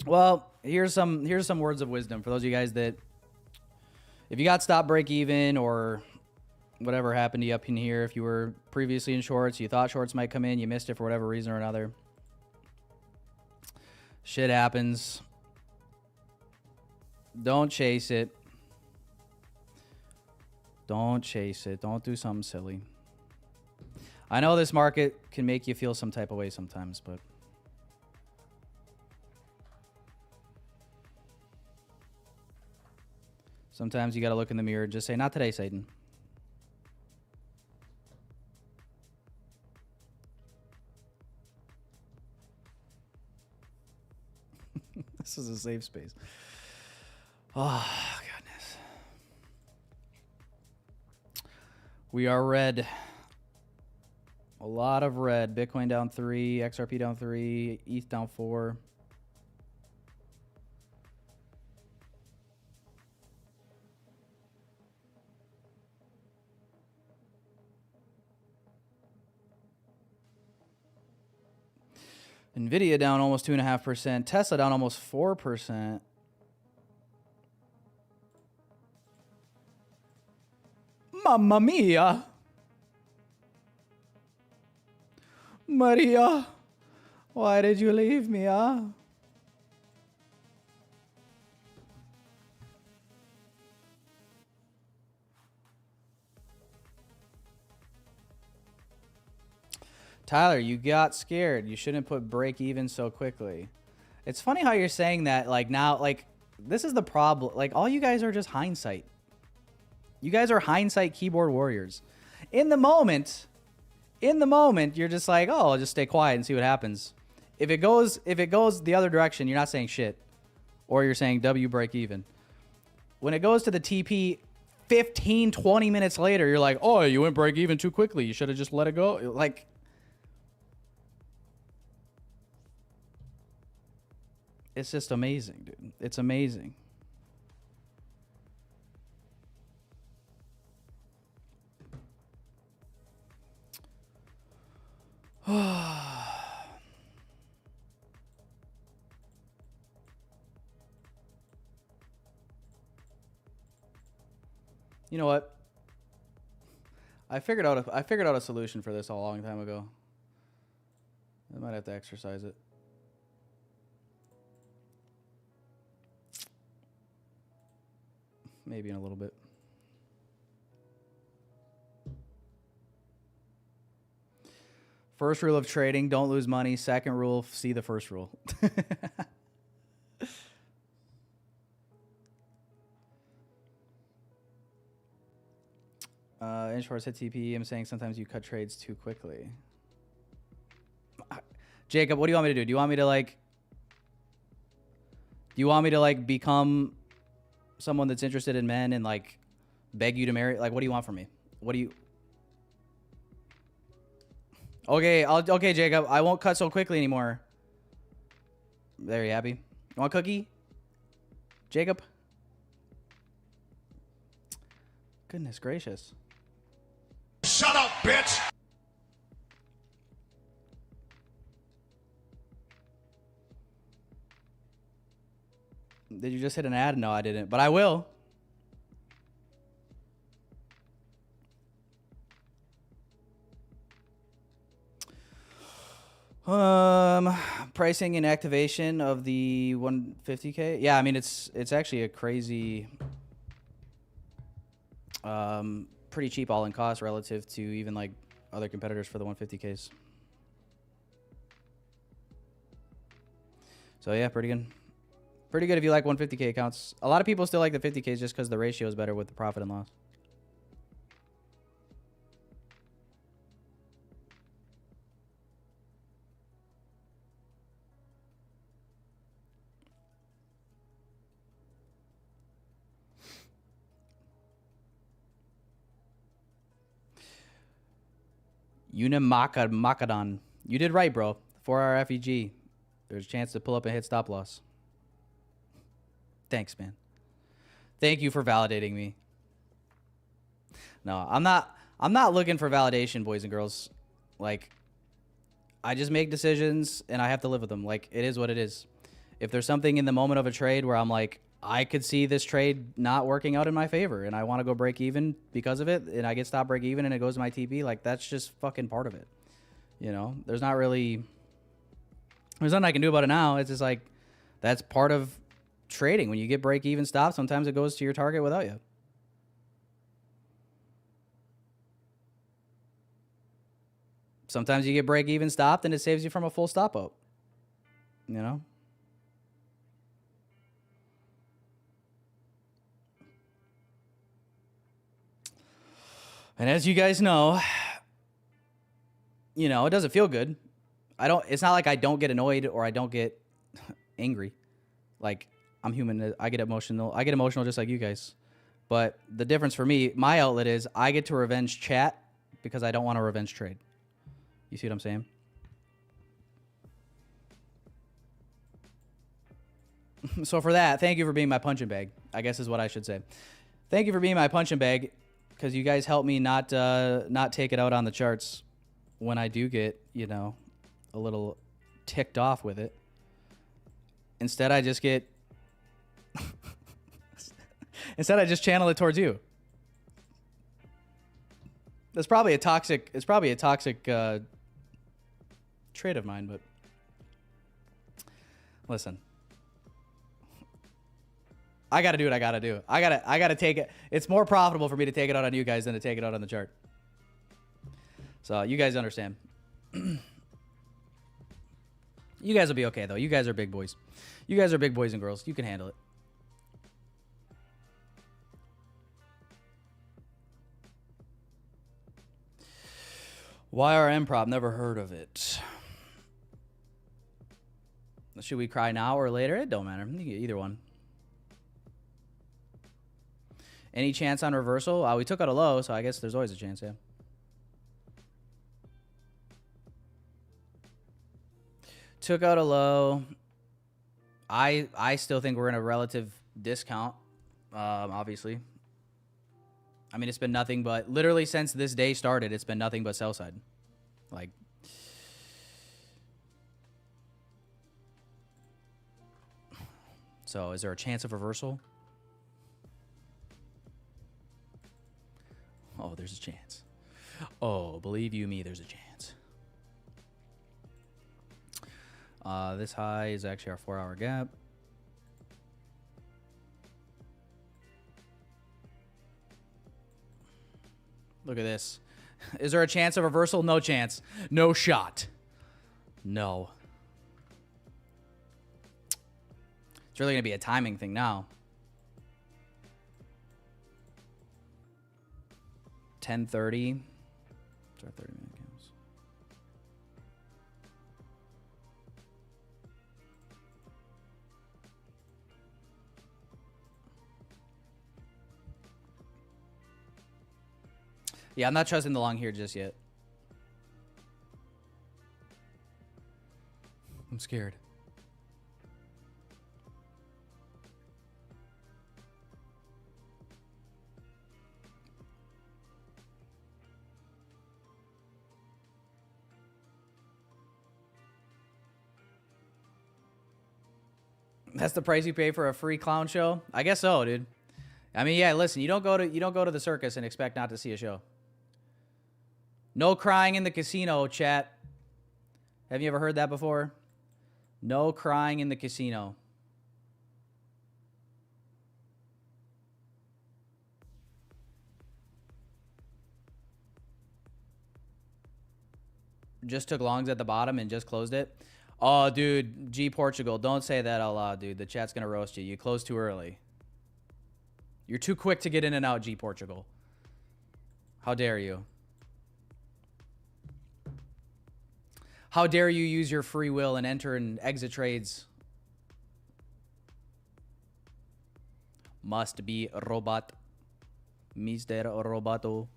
Well, here's some words of wisdom for those of you guys that, if you got stop break even or Whatever happened to you up in here, if you were previously in shorts, you thought shorts might come in, you missed it for whatever reason or another. Shit happens. Don't chase it. Don't chase it. Don't do something silly. I know this market can make you feel some type of way sometimes, but sometimes you got to look in the mirror and just say, not today, Satan. This is a safe space. Oh, goodness. We are red. A lot of red. Bitcoin down 3, XRP down 3, ETH down 4. Nvidia down almost 2.5%. Tesla down almost 4%. Mamma mia. Maria, why did you leave me, huh? Tyler, you got scared. You shouldn't put break even so quickly. It's funny how you're saying that, like, now, like, this is the problem. Like, all you guys are just hindsight. You guys are hindsight keyboard warriors. In the moment, you're just like, oh, I'll just stay quiet and see what happens. If it goes the other direction, you're not saying shit. Or you're saying W break even. When it goes to the TP 15, 20 minutes later, you're like, oh, you went break even too quickly. You should have just let it go. Like, it's just amazing, dude. It's amazing. You know what? I figured out a solution for this a long time ago. I might have to exercise it. Maybe in a little bit. First rule of trading, don't lose money. Second rule, see the first rule. Inshores hit TP. I'm saying sometimes you cut trades too quickly. Jacob, what do you want me to do? Do you want me to like become someone that's interested in men and like beg you to marry? Like, what do you want from me? What do you... Okay, Jacob. I won't cut so quickly anymore. There, you happy? You want a cookie? Jacob? Goodness gracious. Shut up, bitch! Did you just hit an ad? No, I didn't, but I will. Pricing and activation of the 150K. Yeah, I mean it's actually a crazy, pretty cheap all-in cost relative to even like other competitors for the 150Ks. So yeah, pretty good. Pretty good if you like 150K accounts. A lot of people still like the 50Ks just because the ratio is better with the profit and loss. Makadon. You did right, bro. 4-hour FEG. There's a chance to pull up and hit stop loss. Thanks, man. Thank you for validating me. No, I'm not looking for validation, boys and girls. Like, I just make decisions and I have to live with them. Like, it is what it is. If there's something in the moment of a trade where I'm like, I could see this trade not working out in my favor, and I want to go break even because of it, and I get stop break even, and it goes to my TP. Like, that's just fucking part of it. You know, there's nothing I can do about it now. It's just like, that's part of trading. When you get break even stop, sometimes it goes to your target without you. Sometimes you get break even stopped and it saves you from a full stop out. You know? And as you guys know, you know, it doesn't feel good. It's not like I don't get annoyed or I don't get angry. Like, I'm human. I get emotional. I get emotional just like you guys. But the difference for me, my outlet is I get to revenge chat because I don't want to revenge trade. You see what I'm saying? So for that, thank you for being my punching bag, I guess is what I should say. Thank you for being my punching bag, because you guys help me not take it out on the charts when I do get, you know, a little ticked off with it. Instead, I just get... Instead, I just channel it towards you. That's probably a toxic... It's probably a toxic trait of mine, but... Listen. I got to do what I got to do. I got to take it. It's more profitable for me to take it out on you guys than to take it out on the chart. So you guys understand. You guys will be okay, though. You guys are big boys. You guys are big boys and girls. You can handle it. YRM prop. Never heard of it. Should we cry now or later? It don't matter. You can get either one. Any chance on reversal? We took out a low, so I guess there's always a chance, yeah. Took out a low. I still think we're in a relative discount, obviously. I mean, it's been nothing but, literally since this day started, it's been nothing but sell side. Like, so is there a chance of reversal? Oh, there's a chance. Oh, believe you me, there's a chance. This high is actually our 4-hour gap. Look at this. Is there a chance of reversal? No chance. No shot. No. It's really going to be a timing thing now. 10:30. It's our 30-minute candles. Yeah, I'm not trusting the long here just yet. I'm scared. That's the price you pay for a free clown show? I guess so, dude. I mean, yeah, listen, you don't go to the circus and expect not to see a show. No crying in the casino, chat. Have you ever heard that before? No crying in the casino. Just took longs at the bottom and just closed it. Oh, dude, G Portugal, don't say that out loud, dude. The chat's gonna roast you. You closed too early. You're too quick to get in and out, G Portugal. How dare you? How dare you use your free will and enter and exit trades? Must be a robot. Mr. Roboto.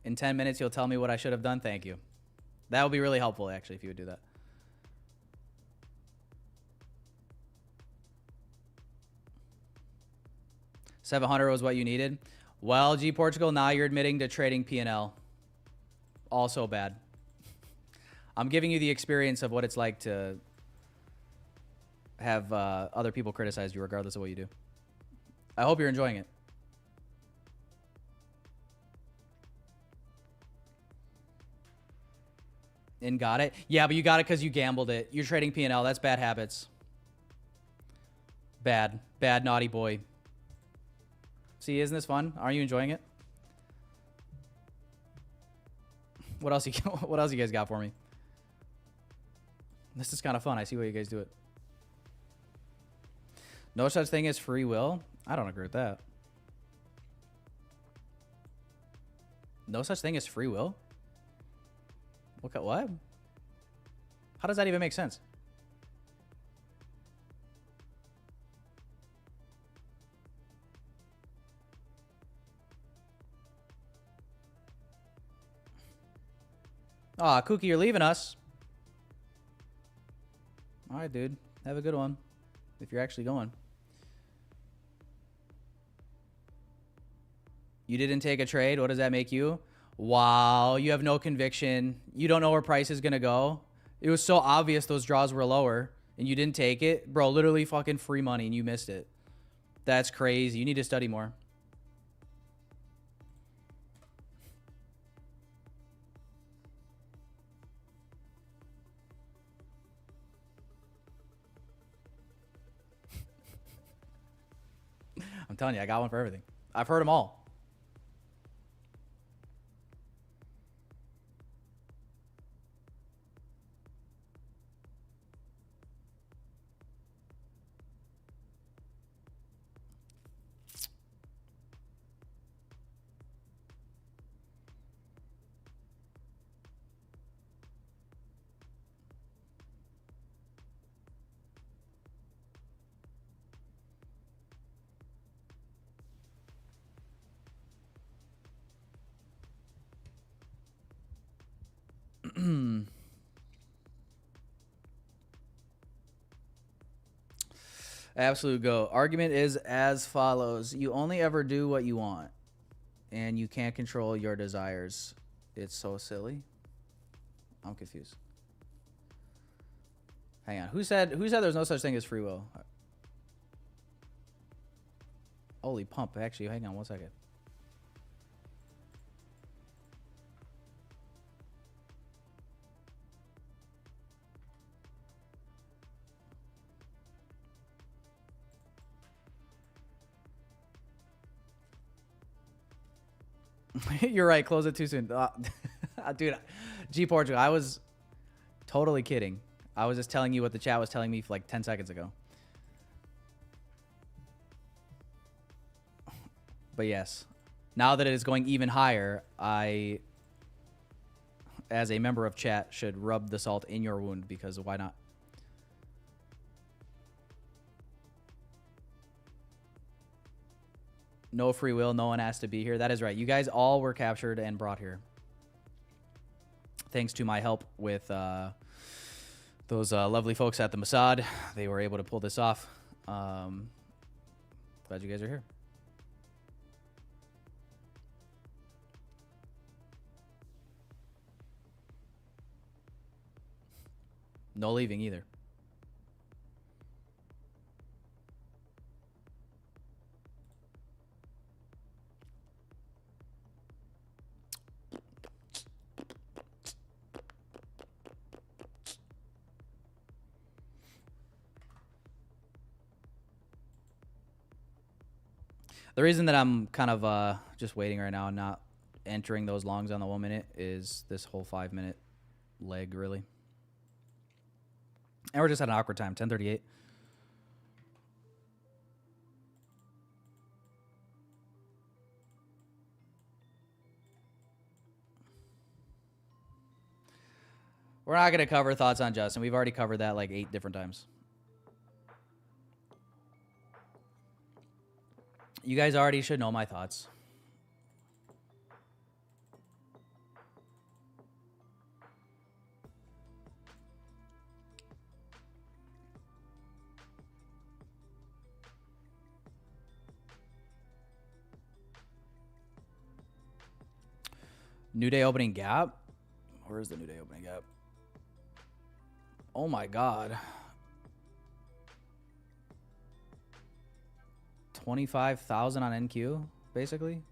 In 10 minutes, you'll tell me what I should have done. Thank you. That would be really helpful, actually, if you would do that. $700 was what you needed. Well, G Portugal, now you're admitting to trading P&L. Also bad. I'm giving you the experience of what it's like to have other people criticize you regardless of what you do. I hope you're enjoying it. And got it? Yeah, but you got it because you gambled it. You're trading P&L. That's bad habits. Bad. Bad, naughty boy. See, isn't this fun? Aren't you enjoying it? What else you guys got for me? This is kind of fun. I see why you guys do it. No such thing as free will? I don't agree with that. No such thing as free will? What? How does that even make sense? Aw, Kookie, you're leaving us. All right, dude. Have a good one. If you're actually going. You didn't take a trade? What does that make you? Wow, you have no conviction. You don't know where price is going to go. It was so obvious those draws were lower, and you didn't take it. Bro, literally fucking free money, and you missed it. That's crazy. You need to study more. I'm telling you, I got one for everything. I've heard them all. Absolute go. Argument is as follows. You only ever do what you want, and you can't control your desires. It's so silly. I'm confused. Hang on. Who said there's no such thing as free will? Holy pump. Actually, hang on one second. You're right. Close it too soon. Dude, G Portugal, I was totally kidding. I was just telling you what the chat was telling me like 10 seconds ago. But yes, now that it is going even higher, I, as a member of chat, should rub the salt in your wound because why not? No free will. No one has to be here. That is right. You guys all were captured and brought here. Thanks to my help with those lovely folks at the Mossad. They were able to pull this off. Glad you guys are here. No leaving either. The reason that I'm kind of just waiting right now and not entering those longs on the 1 minute is this whole 5 minute leg, really. And we're just at an awkward time, 10:38. We're not going to cover thoughts on Justin. We've already covered that like 8 different times. You guys already should know my thoughts. New Day opening gap? Where is the New Day opening gap? Oh my God. 25,000 on NQ, basically.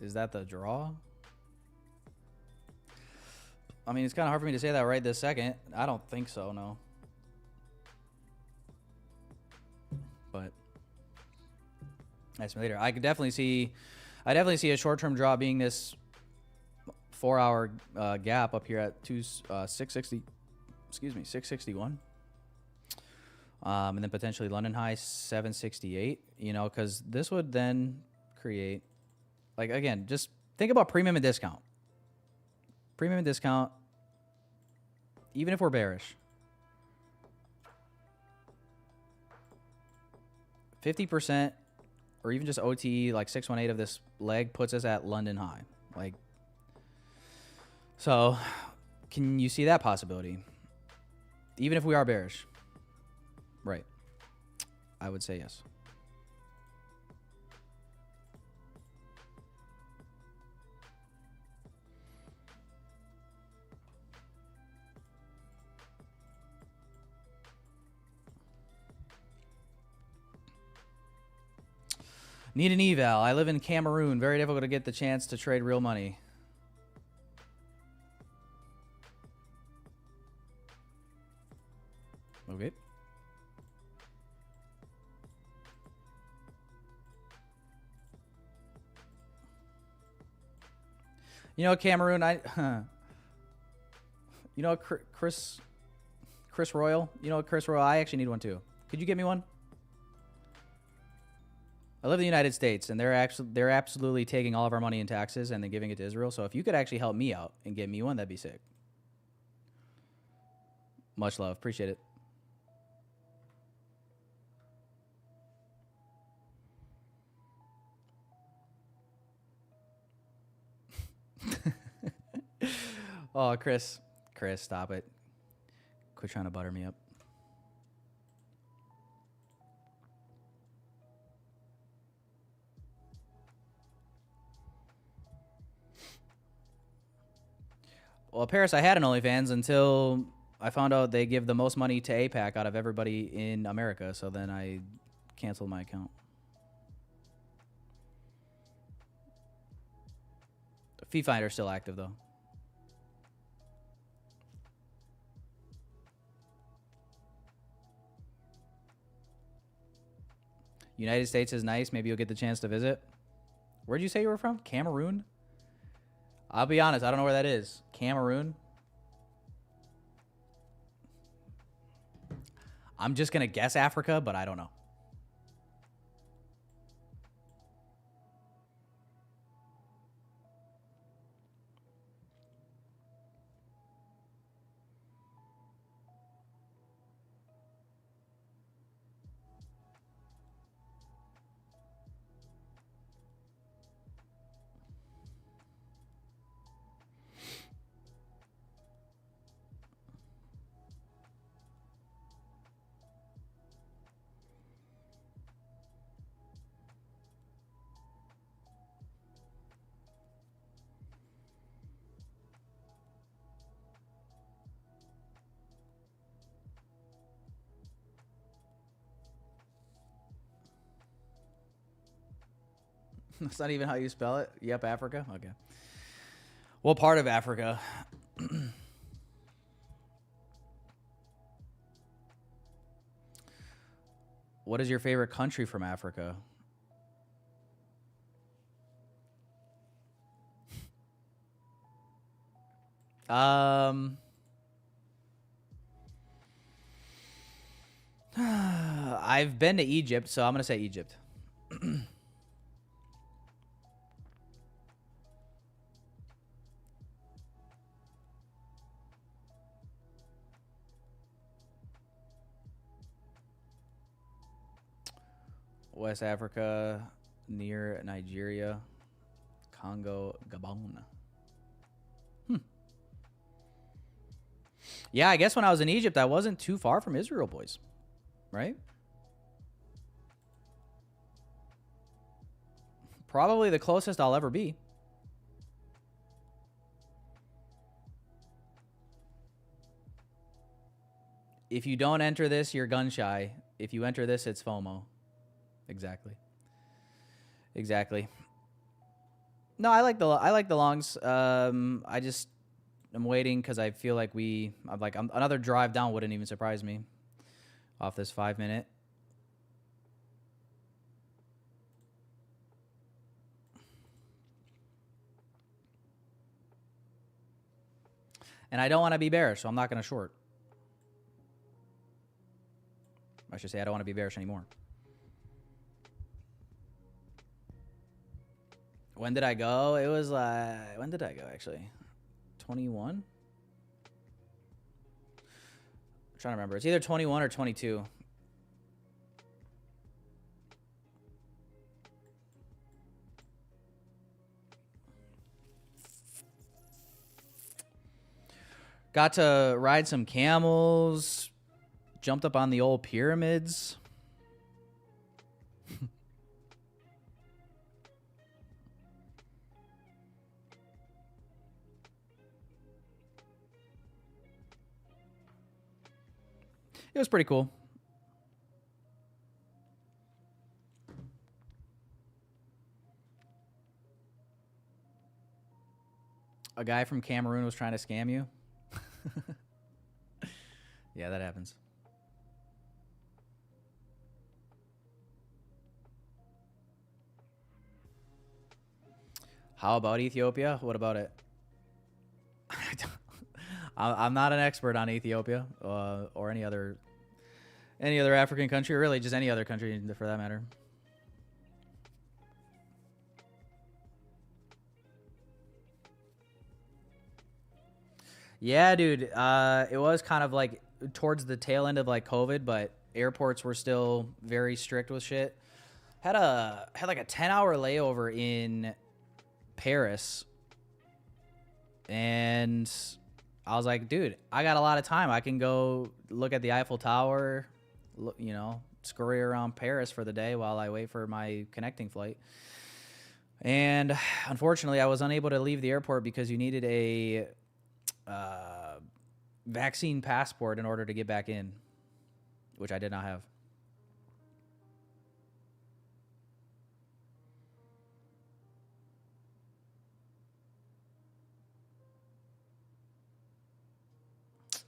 Is that the draw? I mean, it's kind of hard for me to say that right this second. I don't think so, no. But ask me later. I definitely see a short-term draw being this 4-hour gap up here at 660. Excuse me, 661. And then potentially London high 768. You know, because this would then create, like, again, just think about premium and discount. Premium and discount, even if we're bearish, 50% or even just OTE, like 618 of this leg puts us at London high. Like, so can you see that possibility? Even if we are bearish, right? I would say yes. Need an eval. I live in Cameroon. Very difficult to get the chance to trade real money. Okay. You know, Cameroon, you know, Chris Royal? You know, Chris Royal, I actually need one too. Could you get me one? I live in the United States, and they're absolutely taking all of our money in taxes and then giving it to Israel. So if you could actually help me out and get me one, that'd be sick. Much love. Appreciate it. Oh, Chris, stop it. Quit trying to butter me up. Well, Paris, I had an OnlyFans until I found out they give the most money to APAC out of everybody in America. So then I canceled my account. Fee Finder's still active, though. United States is nice. Maybe you'll get the chance to visit. Where'd you say you were from? Cameroon? I'll be honest, I don't know where that is. Cameroon? I'm just going to guess Africa, but I don't know. That's not even how you spell it? Yep, Africa? Okay. What part of Africa? What is your favorite country from Africa? I've been to Egypt, so I'm going to say Egypt. West Africa, near Nigeria, Congo, Gabon. Yeah, I guess when I was in Egypt, I wasn't too far from Israel, boys. Right? Probably the closest I'll ever be. If you don't enter this, you're gun shy. If you enter this, it's FOMO. Exactly. Exactly. No, I like the longs. I'm waiting because I feel like another drive down wouldn't even surprise me off this 5 minute. And I don't want to be bearish, so I'm not going to short. I should say I don't want to be bearish anymore. When did I go? It was when did I go actually? 21? I'm trying to remember. It's either 21 or 22. Got to ride some camels. Jumped up on the old pyramids. It was pretty cool. A guy from Cameroon was trying to scam you. Yeah, that happens. How about Ethiopia? What about it? I'm not an expert on Ethiopia or any other African country, or really just any other country for that matter. Yeah, dude. It was kind of like towards the tail end of like COVID, but airports were still very strict with shit. Had like a 10-hour layover in Paris, and I was like, dude, I got a lot of time. I can go look at the Eiffel Tower, you know, scurry around Paris for the day while I wait for my connecting flight. And unfortunately, I was unable to leave the airport because you needed a vaccine passport in order to get back in, which I did not have.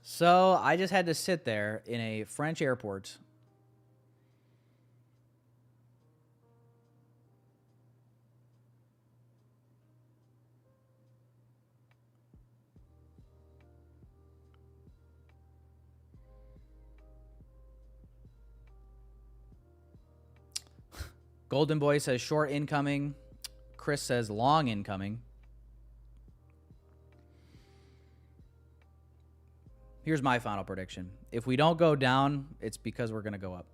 So I just had to sit there in a French airport Golden Boy says short incoming. Chris says long incoming. Here's my final prediction. If we don't go down, it's because we're going to go up.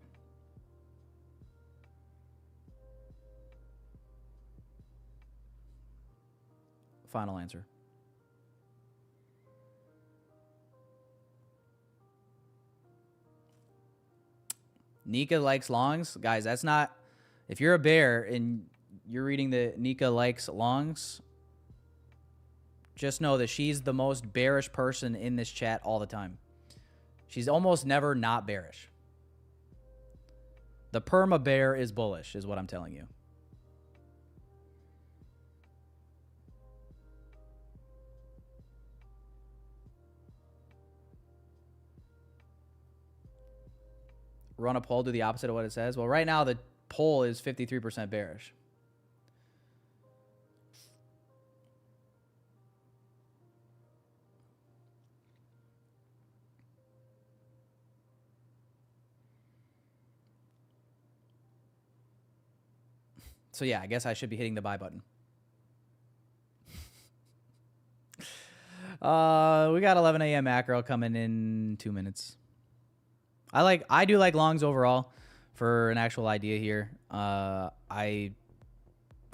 Final answer. Nika likes longs. Guys, that's not... If you're a bear and you're reading the Nika likes longs, just know that she's the most bearish person in this chat all the time. She's almost never not bearish. The perma bear is bullish, is what I'm telling you. Run a poll, do the opposite of what it says. Well, right now the poll is 53% bearish. So yeah, I guess I should be hitting the buy button. We got 11 a.m. macro coming in 2 minutes. I do like longs overall for an actual idea here. I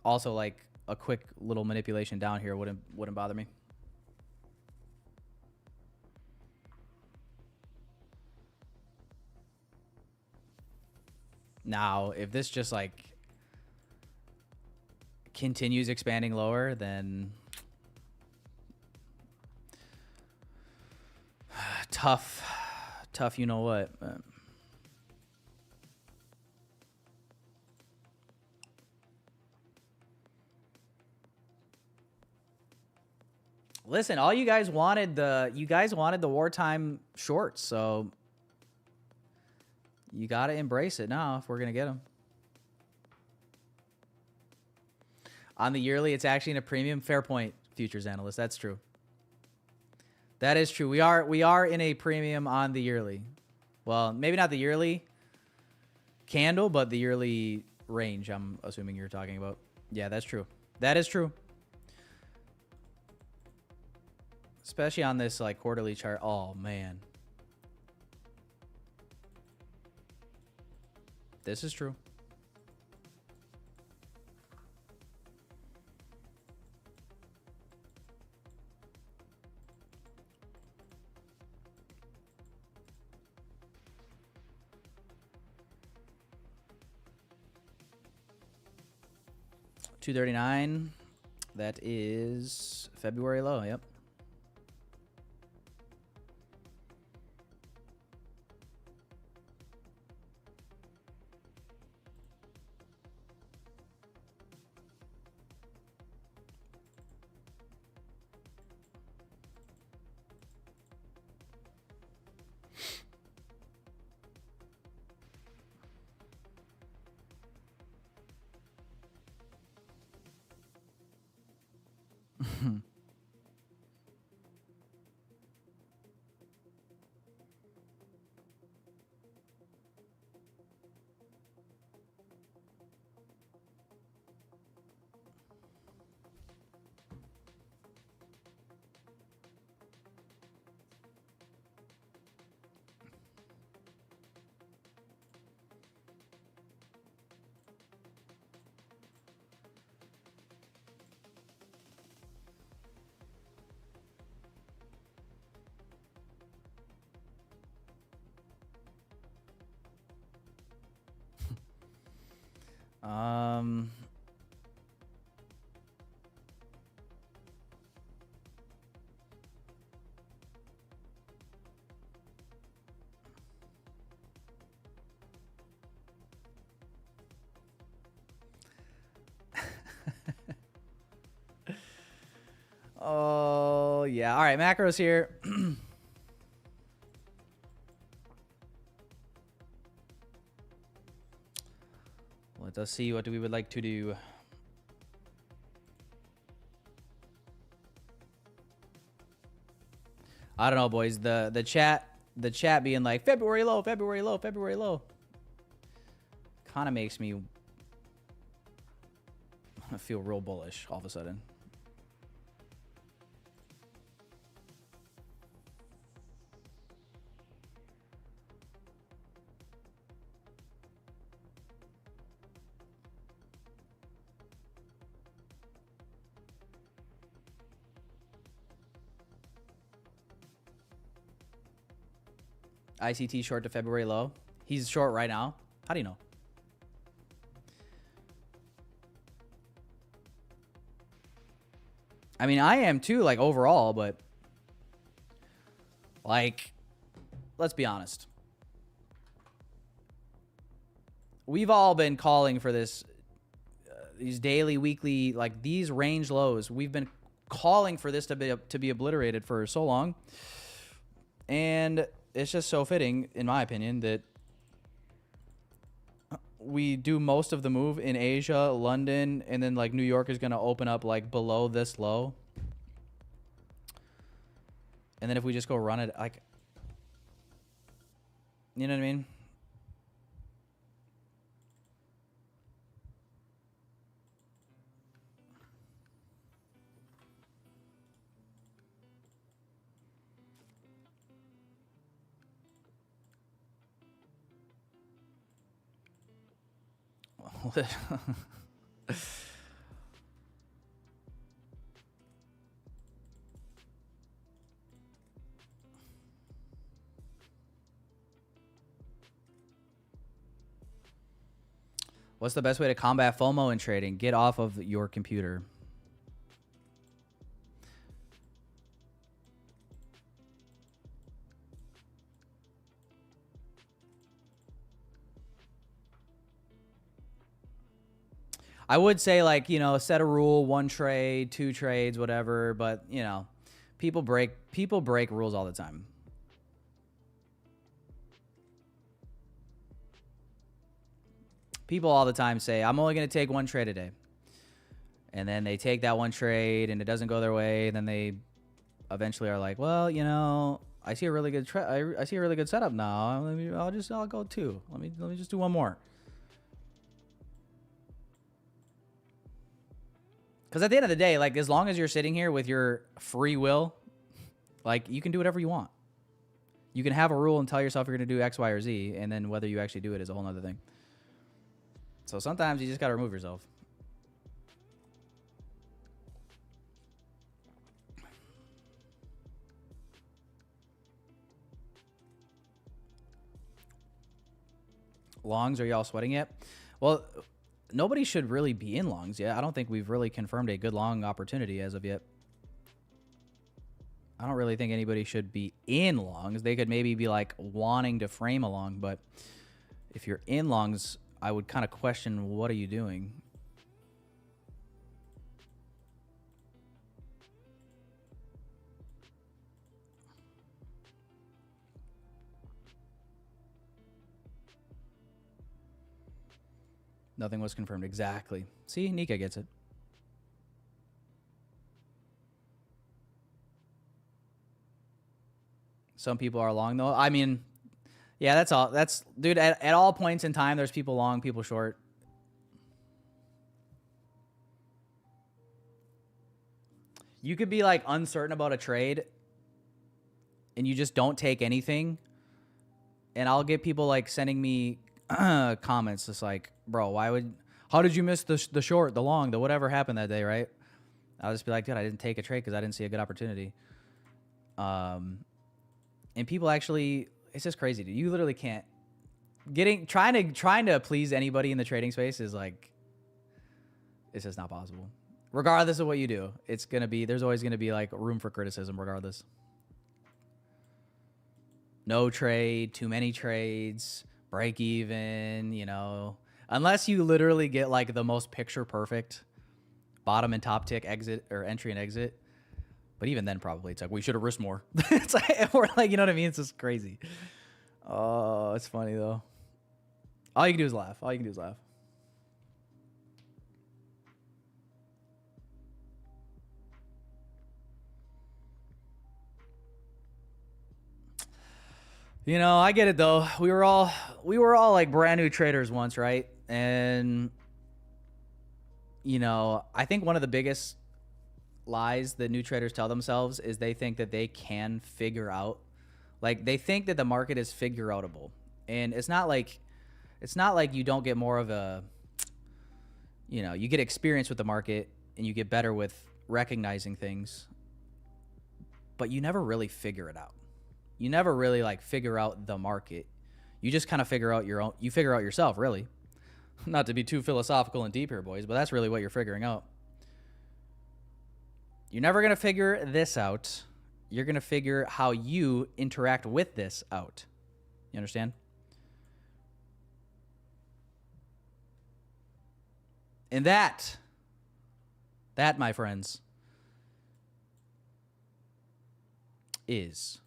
also like a quick little manipulation down here wouldn't bother me. Now, if this just like continues expanding lower, then tough, you know what. Listen, all you guys wanted the wartime shorts, so you got to embrace it now if we're going to get them. On the yearly, it's actually in a premium. Fair point, futures analyst. That's true. That is true. We are in a premium on the yearly. Well, maybe not the yearly candle, but the yearly range, I'm assuming you're talking about. Yeah, that's true. That is true. Especially on this like quarterly chart. Oh, man. This is true. $239. That is February low. Yep. Um, oh, yeah. All right, macros here. Let us see what we would like to do. I don't know, boys. The chat being like February low, February low, February low, kind of makes me feel real bullish all of a sudden. ICT short to February low. He's short right now. How do you know? I mean, I am too, like overall, but like, let's be honest. We've all been calling for this, these daily, weekly, like these range lows. We've been calling for this to be obliterated for so long, and it's just so fitting, in my opinion, that we do most of the move in Asia, London, and then like New York is going to open up like below this low. And then if we just go run it, like, you know what I mean? What's the best way to combat FOMO in trading? Get off of your computer. I would say, like, you know, set a rule, 1 trade, 2 trades, whatever. But, you know, people break rules all the time. People all the time say, I'm only going to take 1 trade a day. And then they take that 1 trade and it doesn't go their way. And then they eventually are like, well, you know, I see a really good I see a really good setup now. I'll go 2. Let me just do 1 more. Because at the end of the day, like, as long as you're sitting here with your free will, like, you can do whatever you want. You can have a rule and tell yourself you're going to do X, Y, or Z, and then whether you actually do it is a whole other thing. So sometimes you just got to remove yourself. Longs, are y'all sweating yet? Well, nobody should really be in longs yet. I don't think we've really confirmed a good long opportunity as of yet. I don't really think anybody should be in longs. They could maybe be like wanting to frame a long, but if you're in longs, I would kind of question, what are you doing? Nothing was confirmed. Exactly. See, Nika gets it. Some people are long, though. I mean, yeah, that's all. That's, dude, at all points in time, there's people long, people short. You could be, like, uncertain about a trade, and you just don't take anything. And I'll get people, like, sending me comments just like, bro, how did you miss the short, the long, the whatever happened that day, right? I'll just be like, dude, I didn't take a trade because I didn't see a good opportunity. And people actually, it's just crazy, dude. You literally can't. Trying to please anybody in the trading space is like, it's just not possible. Regardless of what you do, there's always gonna be like room for criticism regardless. No trade, too many trades, break even, you know, unless you literally get like the most picture perfect bottom and top tick exit or entry and exit. But even then, probably it's like, we should have risked more. It's like, we're like, you know what I mean? It's just crazy. Oh, it's funny though. All you can do is laugh. All you can do is laugh. You know, I get it though. We were all like brand new traders once, right? And you know, I think one of the biggest lies that new traders tell themselves is they think that they can figure out, like, they think that the market is figure outable. And it's not like you don't get more of a, you know, you get experience with the market and you get better with recognizing things, but you never really figure it out. You never really like figure out the market. You just kind of figure out you figure out yourself, really. Not to be too philosophical and deep here, boys, but that's really what you're figuring out. You're never going to figure this out. You're going to figure how you interact with this out. You understand? And that, my friends, is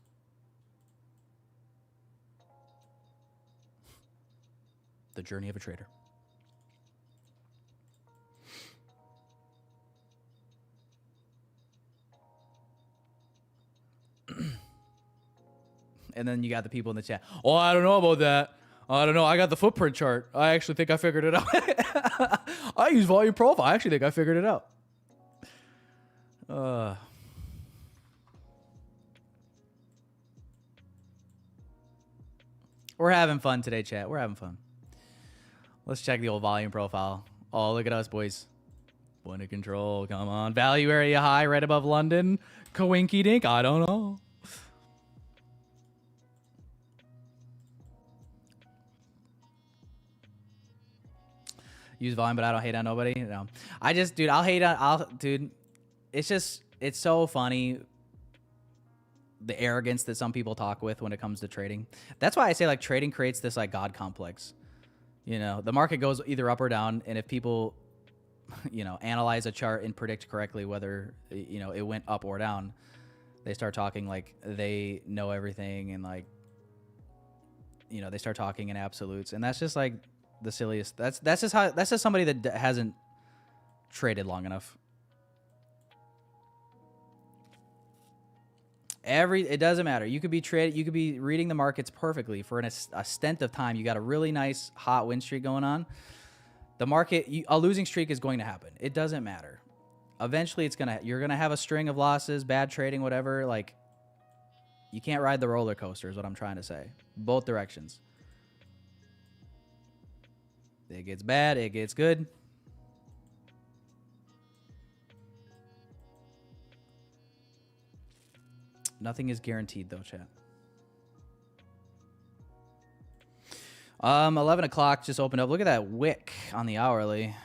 the journey of a trader. And then you got the people in the chat. Oh, I don't know about that. I don't know. I got the footprint chart. I actually think I figured it out. I use volume profile. I actually think I figured it out. We're having fun today, chat. We're having fun. Let's check the old volume profile. Oh, look at us, boys. Point of control. Come on. Value area high right above London. Coinky dink. I don't know. use volume, but I don't hate on nobody. No, I just, dude, dude. It's so funny the arrogance that some people talk with when it comes to trading. That's why I say like trading creates this like God complex. You know, the market goes either up or down, and if people, you know, analyze a chart and predict correctly whether, you know, it went up or down, they start talking like they know everything, and like, you know, they start talking in absolutes, and that's just like the silliest. That's just somebody that hasn't traded long enough. It doesn't matter. You could be reading the markets perfectly for a stint of time. You got a really nice hot win streak going on. The market, a losing streak is going to happen. It doesn't matter. Eventually, you're gonna have a string of losses, bad trading, whatever. Like, you can't ride the roller coaster, is what I'm trying to say. Both directions. It gets bad, it gets good. Nothing is guaranteed, though, chat. 11 o'clock just opened up. Look at that wick on the hourly.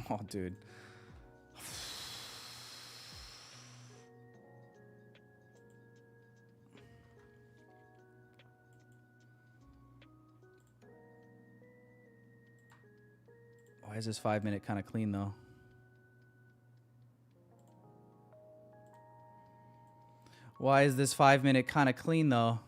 Oh, dude. Why is this 5 minute kind of clean though? Why is this 5 minute kind of clean though?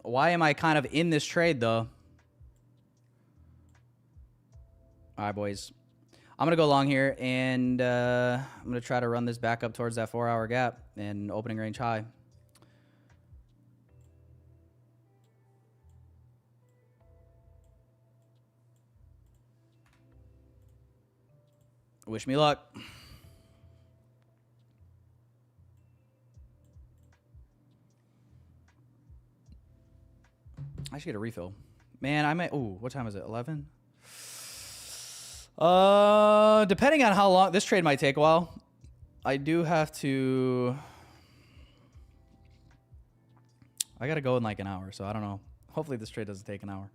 Why am I kind of in this trade though? All right, boys. I'm going to go long here, and I'm going to try to run this back up towards that 4-hour gap and opening range high. Wish me luck. I should get a refill. Man, I might... Ooh, what time is it? 11? Depending on how long... This trade might take a while. I do have to... I got to go in like an hour, so I don't know. Hopefully this trade doesn't take an hour.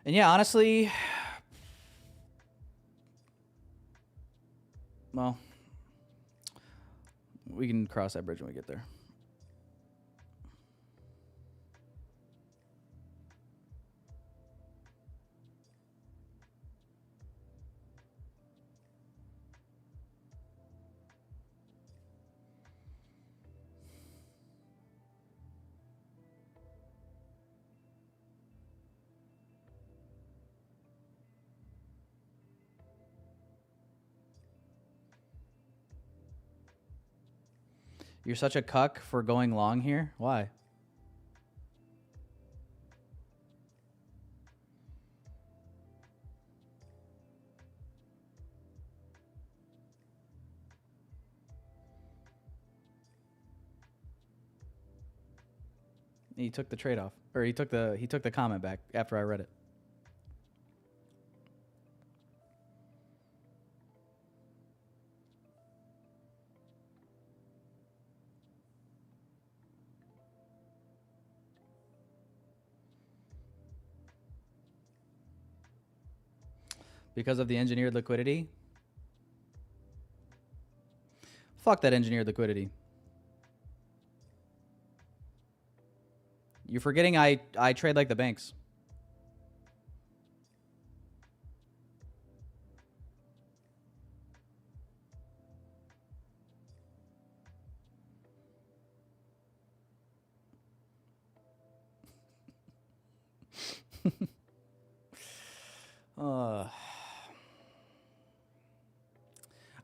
And yeah, honestly, well, we can cross that bridge when we get there. You're such a cuck for going long here? Why? He took the trade off, or he took the comment back after I read it. Because of the engineered liquidity? Fuck that engineered liquidity. You're forgetting I trade like the banks.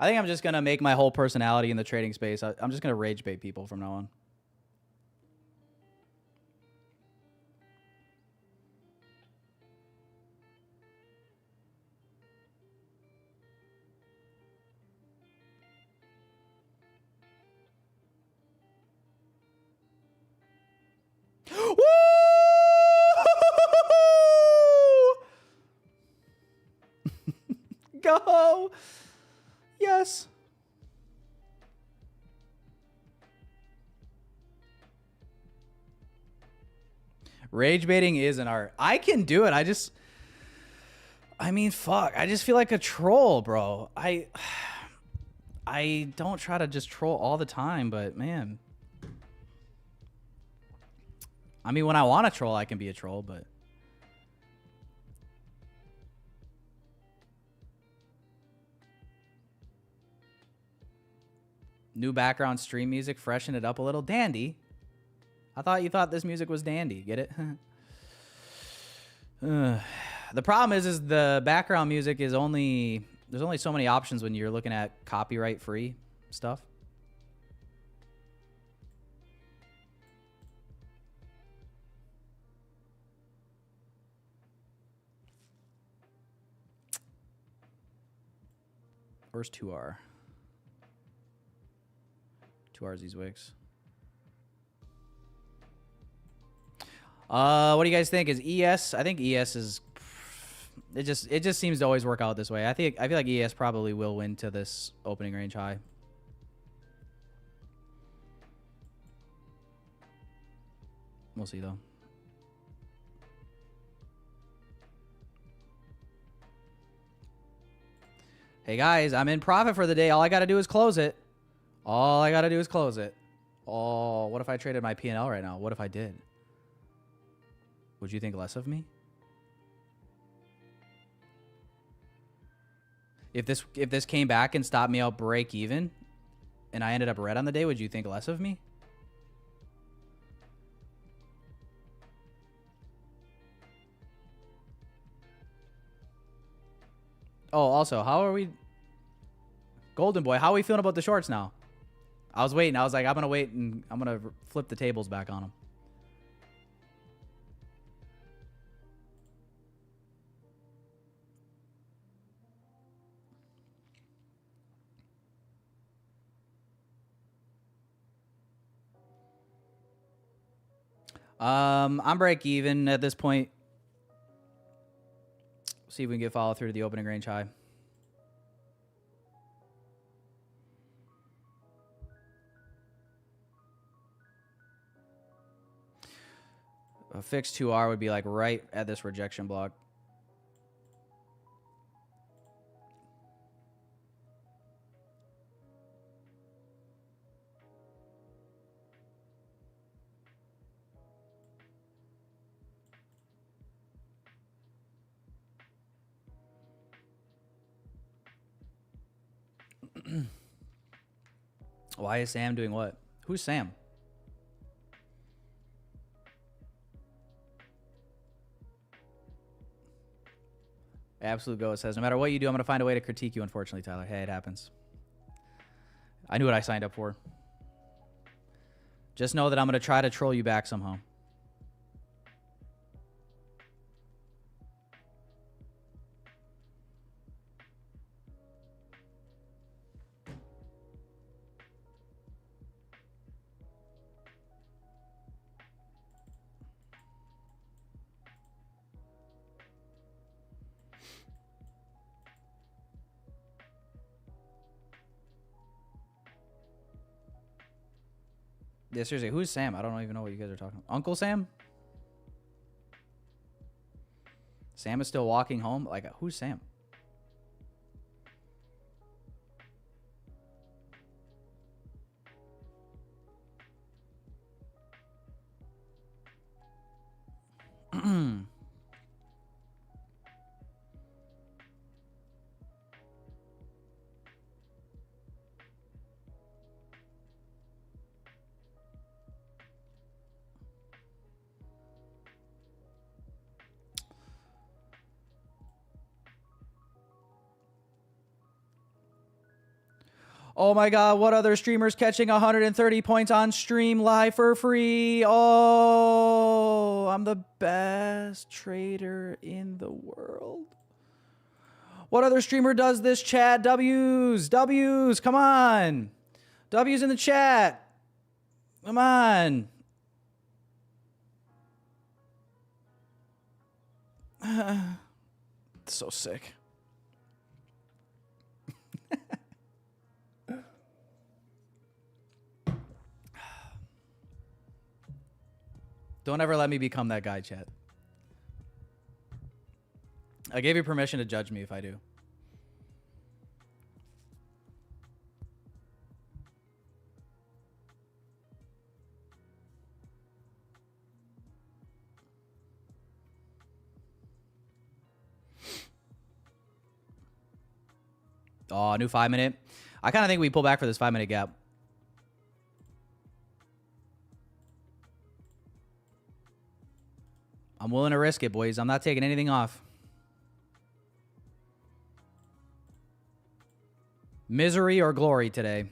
I think I'm just going to make my whole personality in the trading space. I'm just going to rage bait people from now on. Go. Yes. Rage baiting is an art. I can do it. I mean, fuck. I just feel like a troll, bro. I don't try to just troll all the time, but man. I mean, when I want to troll, I can be a troll, but new background stream music, freshen it up a little. Dandy. I thought you thought this music was dandy. Get it? The problem is the background music is only... There's only so many options when you're looking at copyright-free stuff. Where's 2R? 2R's these wigs. What do you guys think? Is ES? I think ES is... It just seems to always work out this way. I feel like ES probably will win to this opening range high. We'll see though. Hey guys, I'm in profit for the day. All I gotta do is close it. All I gotta do is close it. Oh, what if I traded my P&L right now? What if I did? Would you think less of me? If this came back and stopped me out break even, and I ended up red on the day, would you think less of me? Oh, also, how are we... Golden Boy, how are we feeling about the shorts now? I was waiting. I was like, I'm going to wait and I'm going to flip the tables back on them. I'm break even at this point. See if we can get follow through to the opening range high. A fixed 2R would be like right at this rejection block. Why is Sam doing what? Who's Sam? Absolute Go says, no matter what you do, I'm going to find a way to critique you, unfortunately, Tyler. Hey, it happens. I knew what I signed up for. Just know that I'm going to try to troll you back somehow. Yeah, seriously, who's Sam? I don't even know what you guys are talking about. Uncle Sam? Sam is still walking home? Like, who's Sam? Oh my God, what other streamer's catching 130 points on stream live for free? Oh, I'm the best trader in the world. What other streamer does this, chat? W's, come on. W's in the chat. Come on. So sick. Don't ever let me become that guy, chat. I gave you permission to judge me if I do. Oh, new 5-minute. I kind of think we pull back for this 5-minute gap. I'm willing to risk it, boys. I'm not taking anything off. Misery or glory today.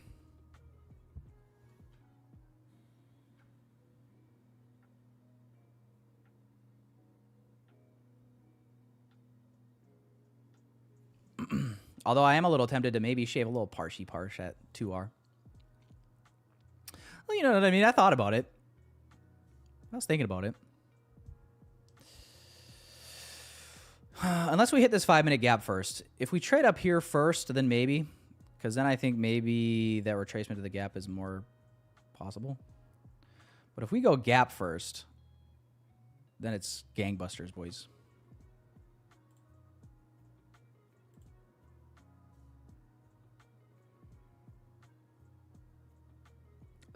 Although I am a little tempted to maybe shave a little parsh at 2R. Well, you know what I mean? I thought about it. I was thinking about it. Unless we hit this 5-minute gap first. If we trade up here first, then maybe. Because then I think maybe that retracement to the gap is more possible. But if we go gap first, then it's gangbusters, boys.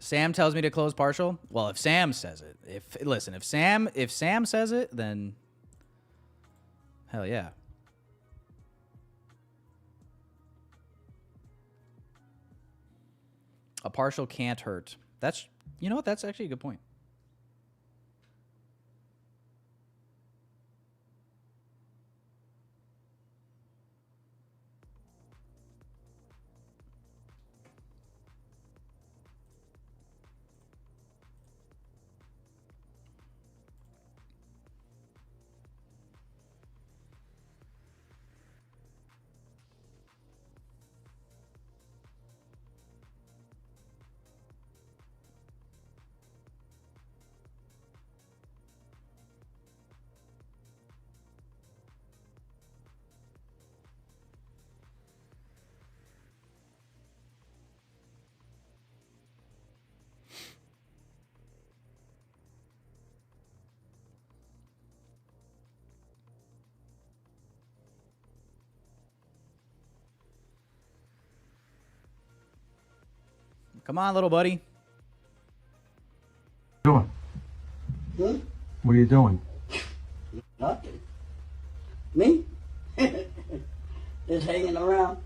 Sam tells me to close partial. Well, if Sam says it, if Sam says it, then hell yeah. A partial can't hurt. That's, you know what? That's actually a good point. Come on, little buddy. Doing? Hmm? What are you doing? Nothing. Me? Just hanging around.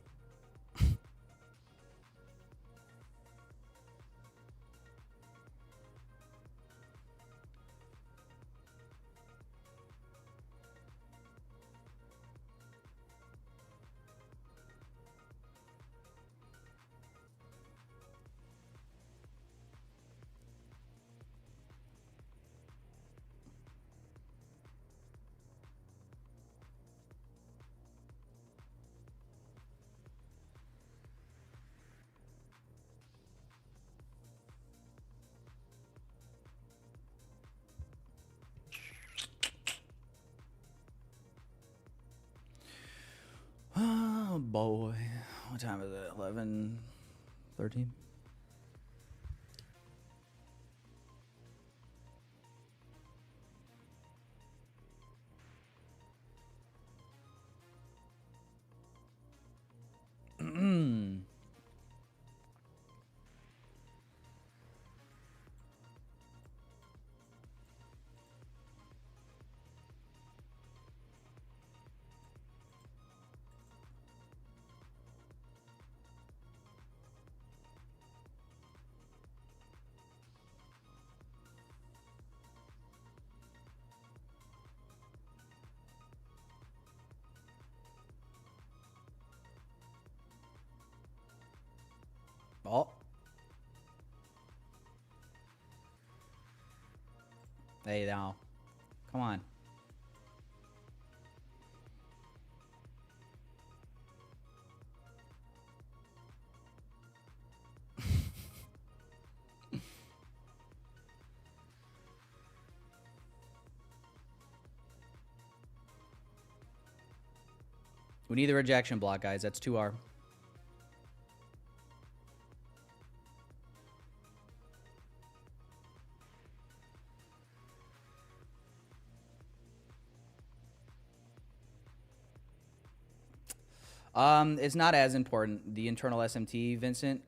Oh boy. What time is it? 11:13? Hey, now. Come on. We need the rejection block, guys. That's 2R. It's not as important, the internal SMT, Vincent.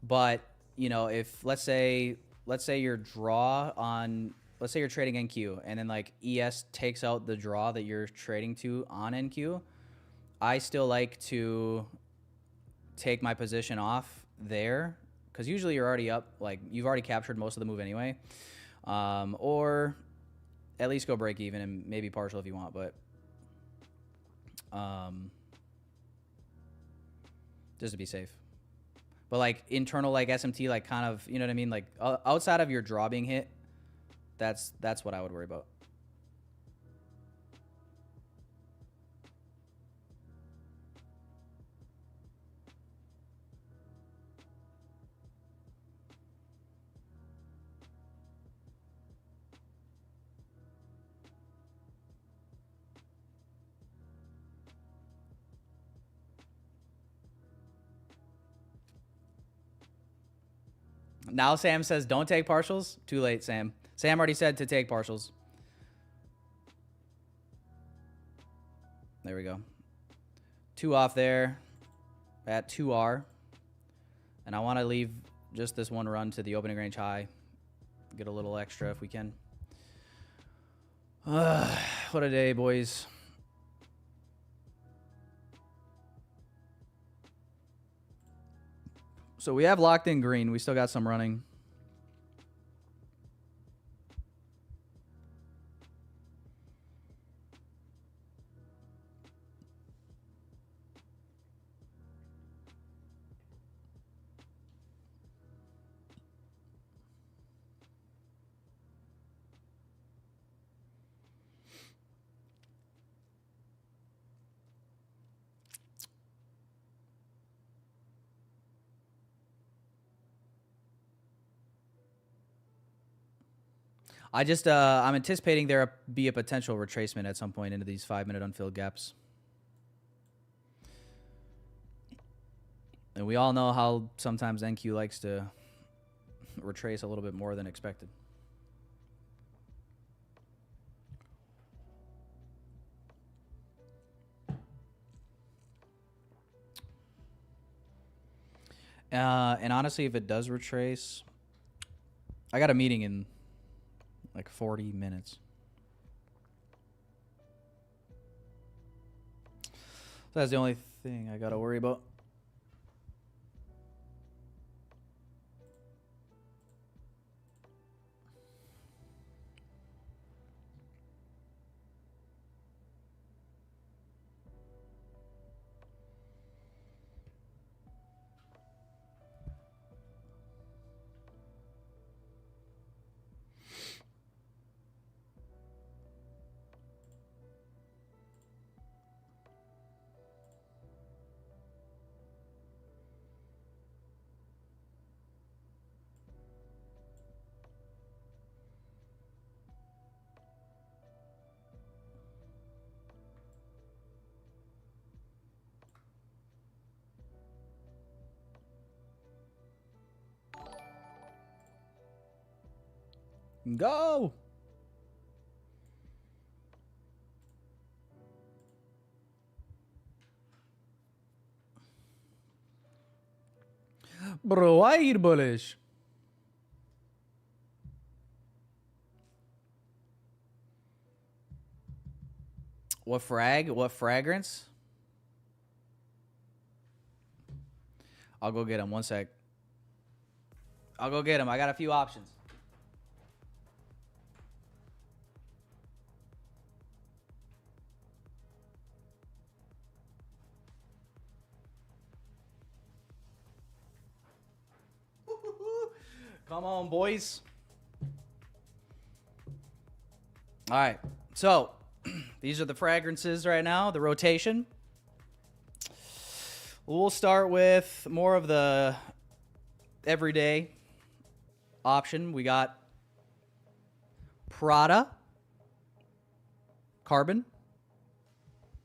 But you know, if let's say your draw on, let's say you're trading NQ and then like ES takes out the draw that you're trading to on NQ, I still like to take my position off there because usually you're already up, like you've already captured most of the move anyway, or at least go break even and maybe partial if you want, but just to be safe. But like internal, like SMT, like kind of, you know what I mean? Like outside of your draw being hit, that's what I would worry about. Now Sam says, don't take partials. Too late, Sam. Sam already said to take partials. There we go. 2 off there at 2R. And I want to leave just this one run to the opening range high. Get a little extra if we can. What a day, boys. So we have locked in green. We still got some running. I'm anticipating there be a potential retracement at some point into these 5-minute unfilled gaps. And we all know how sometimes NQ likes to retrace a little bit more than expected. And honestly, if it does retrace, I got a meeting in like 40 minutes. So that's the only thing I got to worry about. Go! Bro, why eat bullish? What frag? What fragrance? I'll go get him. One sec. I'll go get him. I got a few options. Come on, boys. All right. So these are the fragrances right now, the rotation. We'll start with more of the everyday option. We got Prada Carbon.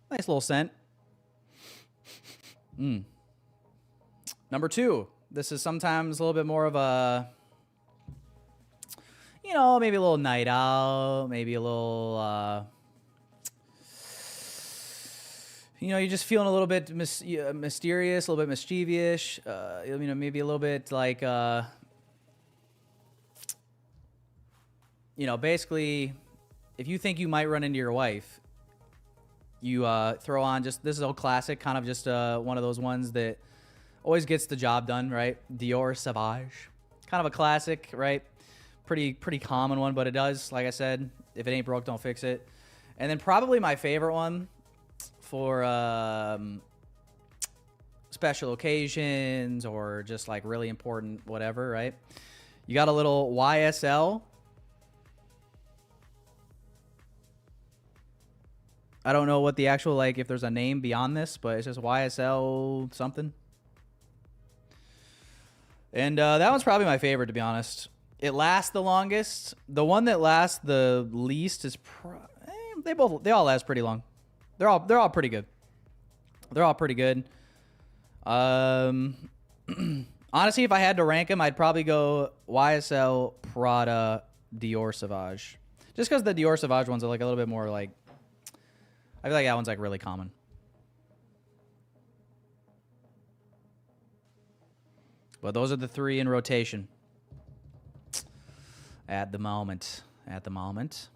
Nice little scent. Number 2. This is sometimes a little bit more of a, you know, maybe a little night out, maybe a little, you know, you're just feeling a little bit mysterious, a little bit mischievous, you know, maybe a little bit like, you know, basically, if you think you might run into your wife, you throw on just, this is old classic, kind of just one of those ones that always gets the job done, right? Dior Sauvage. Kind of a classic, right? Pretty common one, but it does, like I said, if it ain't broke, don't fix it. And then probably my favorite one for special occasions or just like really important whatever, right? You got a little YSL. I don't know what the actual, like, if there's a name beyond this, but it's just YSL something. And that one's probably my favorite, to be honest. It lasts the longest. The one that lasts the least is they all last pretty long. They're all pretty good. They're all pretty good. Honestly, if I had to rank them, I'd probably go YSL, Prada, Dior Sauvage. Just because the Dior Sauvage ones are like a little bit more like, I feel like that one's like really common. But those are the 3 in rotation at the moment. At the moment.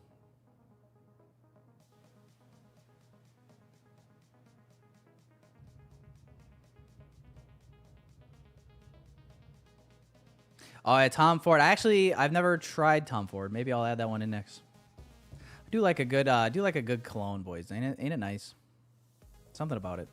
Oh, yeah, Tom Ford. I've never tried Tom Ford. Maybe I'll add that one in next. I do like a good cologne, boys. Ain't it nice? Something about it.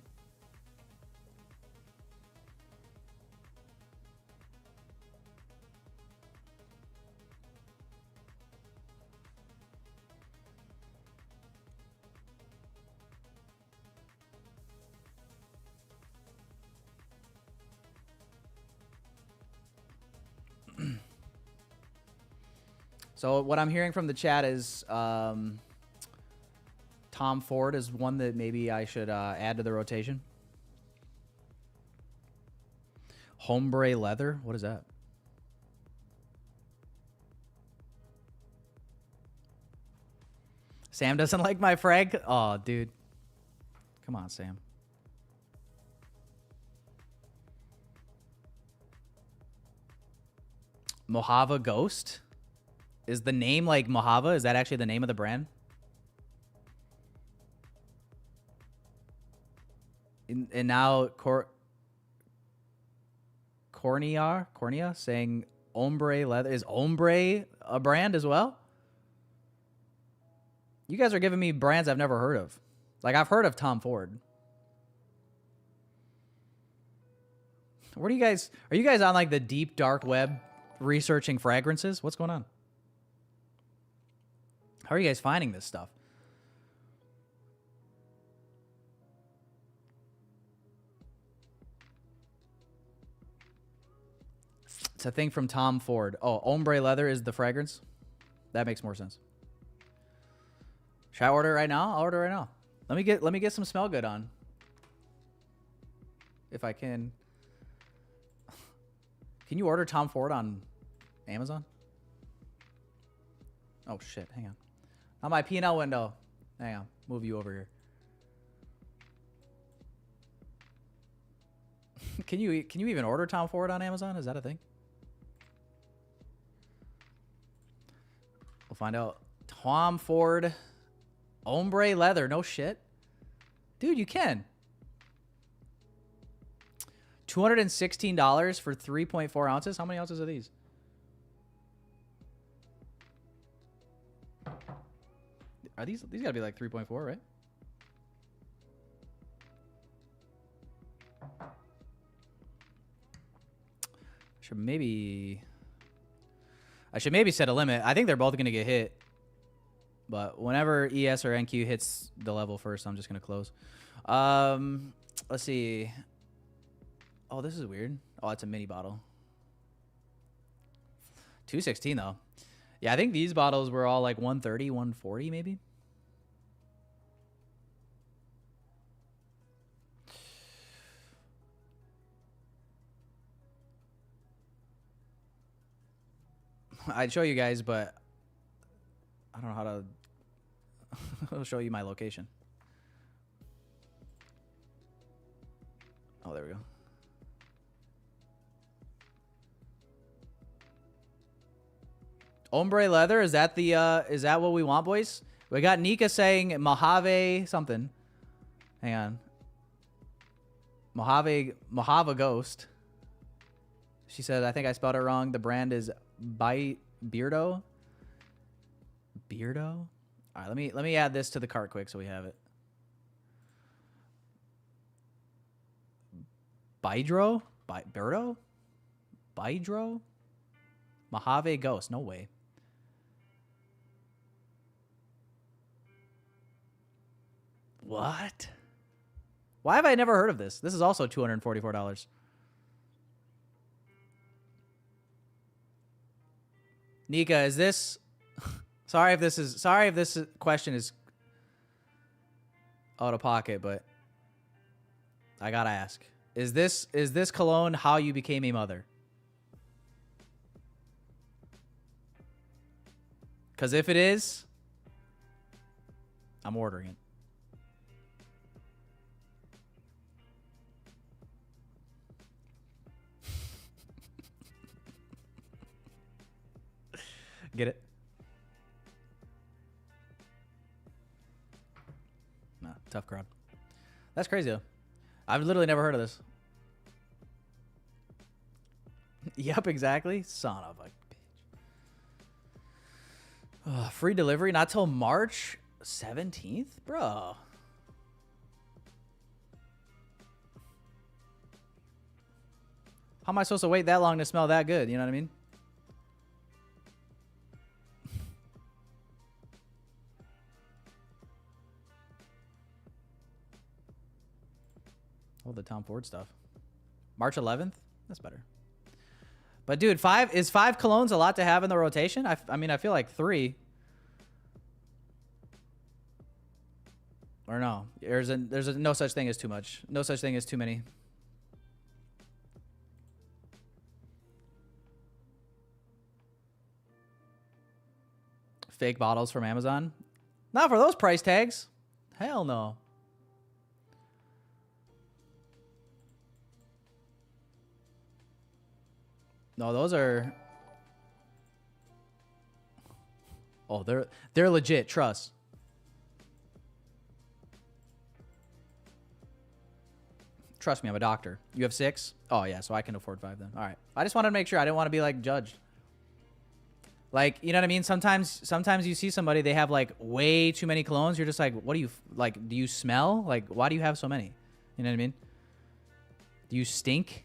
So what I'm hearing from the chat is Tom Ford is one that maybe I should add to the rotation. Hombre leather? What is that? Sam doesn't like my frag? Oh, dude. Come on, Sam. Mojave Ghost? Is the name like Mojave? Is that actually the name of the brand? And now Cornea saying Ombre leather. Is Ombre a brand as well? You guys are giving me brands I've never heard of. Like, I've heard of Tom Ford. What are you guys on like the deep dark web researching fragrances? What's going on? How are you guys finding this stuff? It's a thing from Tom Ford. Oh, ombre leather is the fragrance? That makes more sense. Should I order it right now? I'll order it right now. Let me get some smell good on. If I can. Can you order Tom Ford on Amazon? Oh shit, hang on. On my P&L window. Hang on, move you over here. Can you even order Tom Ford on Amazon? Is that a thing? We'll find out. Tom Ford ombre leather. No shit. Dude, you can. $216 for 3.4 ounces. How many ounces are these? Are these gotta be like 3.4, right? I should maybe set a limit. I think they're both gonna get hit. But whenever ES or NQ hits the level first, I'm just going to close. Let's see. Oh, this is weird. Oh, it's a mini bottle. 216 though. Yeah, I think these bottles were all like 130, 140 maybe. I'd show you guys, but I don't know how to I'll show you my location. Oh, there we go. Ombre leather, is that what we want, boys? We got Nika saying Mojave something. Hang on. Mojave Ghost. She said, I think I spelled it wrong. The brand is Beardo. Beardo? All right, let me add this to the cart quick so we have it. Bydro? Birdo? Bydro? Mojave Ghost. No way. What? Why have I never heard of this? This is also $244. Nika, is this sorry if this question is out of pocket, but I gotta ask. Is this cologne how you became a mother? Because if it is, I'm ordering it. Get it? No, tough crowd. That's crazy though. I've literally never heard of this. Yep, exactly. Son of a bitch. Free delivery not till March 17th? Bro. How am I supposed to wait that long to smell that good? You know what I mean? Oh, the Tom Ford stuff. March 11th? That's better. But dude, is five colognes a lot to have in the rotation? I mean, I feel like 3. Or no. There's no such thing as too much. No such thing as too many. Fake bottles from Amazon? Not for those price tags. Hell no. No, those are... Oh, they're legit. Trust. Trust me, I'm a doctor. You have 6? Oh, yeah, so I can afford 5 then. All right. I just wanted to make sure. I didn't want to be, like, judged. Like, you know what I mean? Sometimes you see somebody, they have, like, way too many colognes. You're just like, what do you... Like, do you smell? Like, why do you have so many? You know what I mean? Do you stink?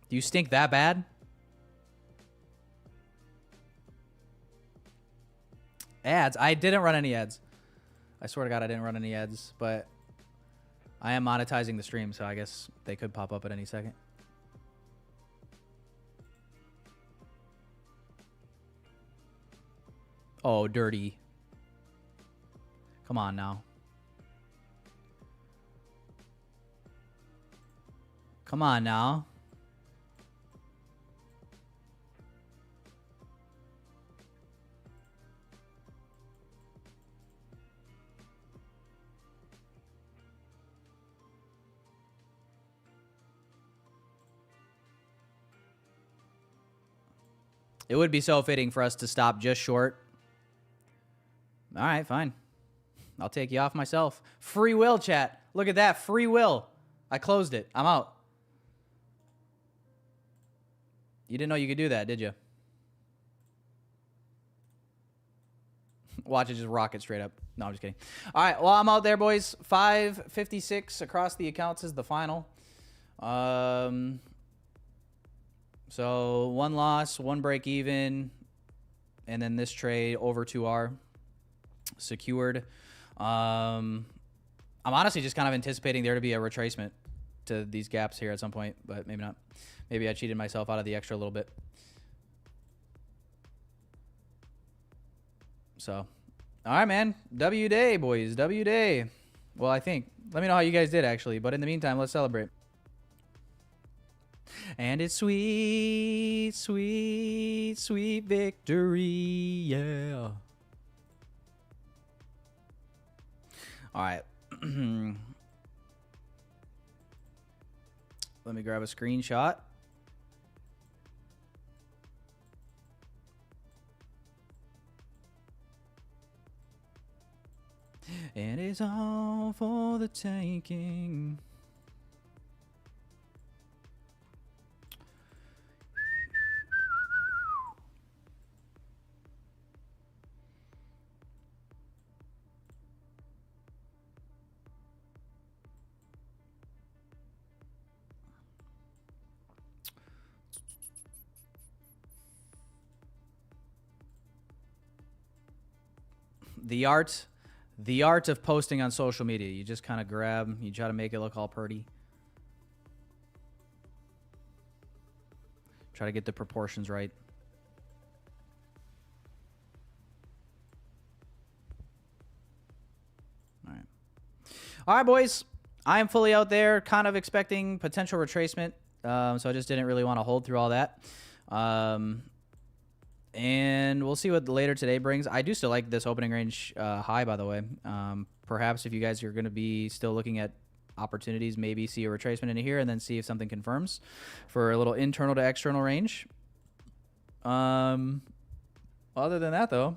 Do you stink that bad? Ads. I didn't run any ads. I swear to God I didn't run any ads, but I am monetizing the stream, so I guess they could pop up at any second. Oh, dirty. Come on now. Come on now. It would be so fitting for us to stop just short. All right, fine. I'll take you off myself. Free will, chat. Look at that. Free will. I closed it. I'm out. You didn't know you could do that, did you? Watch it just rocket straight up. No, I'm just kidding. All right, well, I'm out there, boys. 556 across the accounts is the final. So 1 loss, 1 break even, and then this trade over 2R secured. I'm honestly just kind of anticipating there to be a retracement to these gaps here at some point, but maybe not. Maybe I cheated myself out of the extra a little bit. So, all right, man. W day, boys. W day. Well, I think. Let me know how you guys did, actually. But in the meantime, let's celebrate. And it's sweet, sweet, sweet victory. Yeah. All right. Let me grab a screenshot. And it's all for the taking. The art of posting on social media. You just kind of grab, you try to make it look all pretty. Try to get the proportions right. All right. All right, boys. I am fully out there, kind of expecting potential retracement. So I just didn't really want to hold through all that. And we'll see what later today brings. I do still like this opening range high, by the way. Perhaps if you guys are going to be still looking at opportunities, maybe see a retracement into here and then see if something confirms for a little internal to external range. Other than that, though,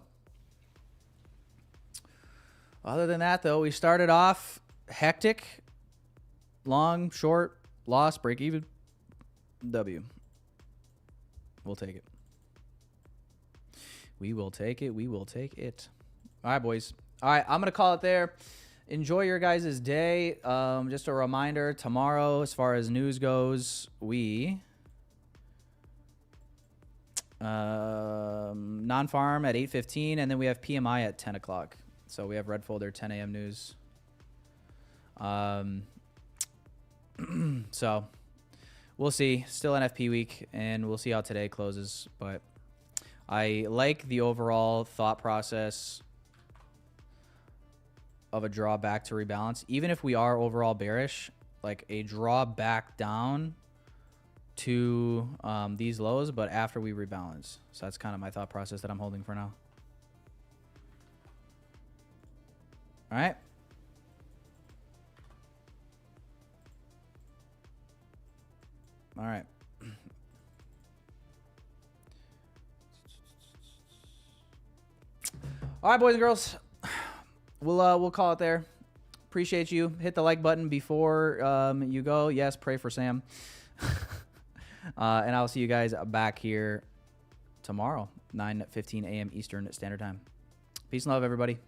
we started off hectic, long, short, loss, break even, W. We'll take it. We will take it. We will take it. All right, boys. All right, I'm going to call it there. Enjoy your guys' day. Just a reminder, tomorrow, as far as news goes, we non-farm at 8:15, and then we have PMI at 10 o'clock. So we have red folder 10 a.m. news. So we'll see. Still NFP week, and we'll see how today closes. But I like the overall thought process of a draw back to rebalance. Even if we are overall bearish, like a draw back down to these lows, but after we rebalance. So that's kind of my thought process that I'm holding for now. All right. All right. All right, boys and girls. We'll call it there. Appreciate you. Hit the like button before you go. Yes, pray for Sam. And I'll see you guys back here tomorrow, 9:15 a.m. Eastern Standard Time. Peace and love, everybody.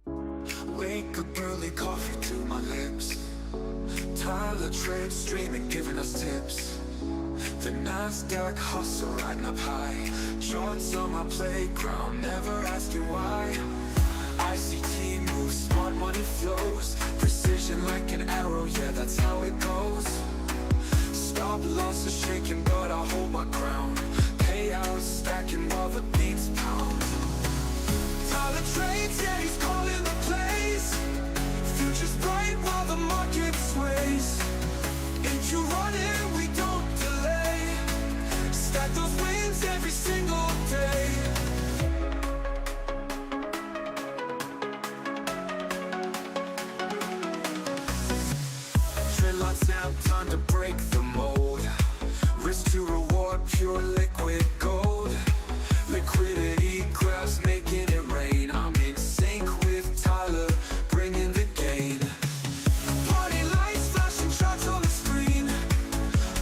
Wake up early, coffee to my lips. Tyler trade streaming, giving us tips. The NASDAQ hustle riding up high. Shorts on my playground, never ask you why. ICT moves, smart money flows. Precision like an arrow, yeah, that's how it goes. Stop loss is shaking, but I hold my ground. Payouts stacking while the beats pound. Tyler trades, yeah, he's calling the plays. Future's bright while the market sways. If you run it, we don't delay. Stack those wins every single day. Trade lots now, time to break the mold. Risk to reward, pure liquid gold. Liquidity grabs, making it rain. I'm in sync with Tyler, bringing the gain. Party lights, flashing charts on the screen.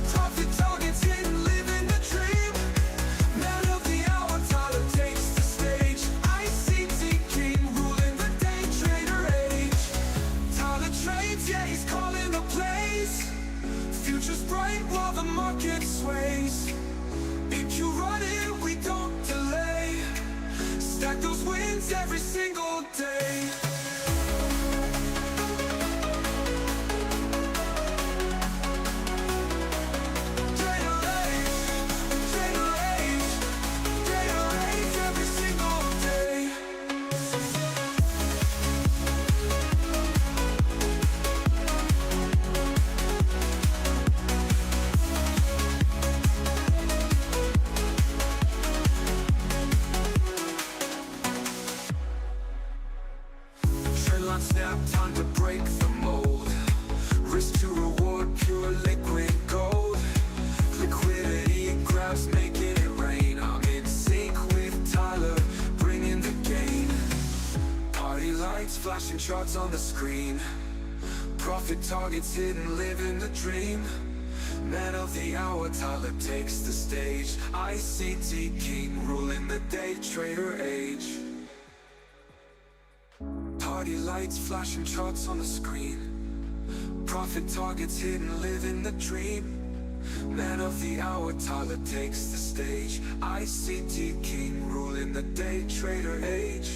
Profit targets hidden, living the dream. Man of the hour, Tyler takes the stage. ICT king, ruling the day trader age. Tyler trades, yeah, he's calling the plays. Future's bright while the market sways. If you run one snap, time to break the mold. Risk to reward, pure liquid gold. Liquidity grabs, making it rain. I'm in sync with Tyler, bringing the gain. Party lights, flashing charts on the screen. Profit targets hidden, living the dream. Man of the hour, Tyler takes the stage. ICT king, ruling the day trader age. Party lights, flashing charts on the screen. Profit targets hidden, living the dream. Man of the hour, Tyler takes the stage. ICT king, ruling the day trader age.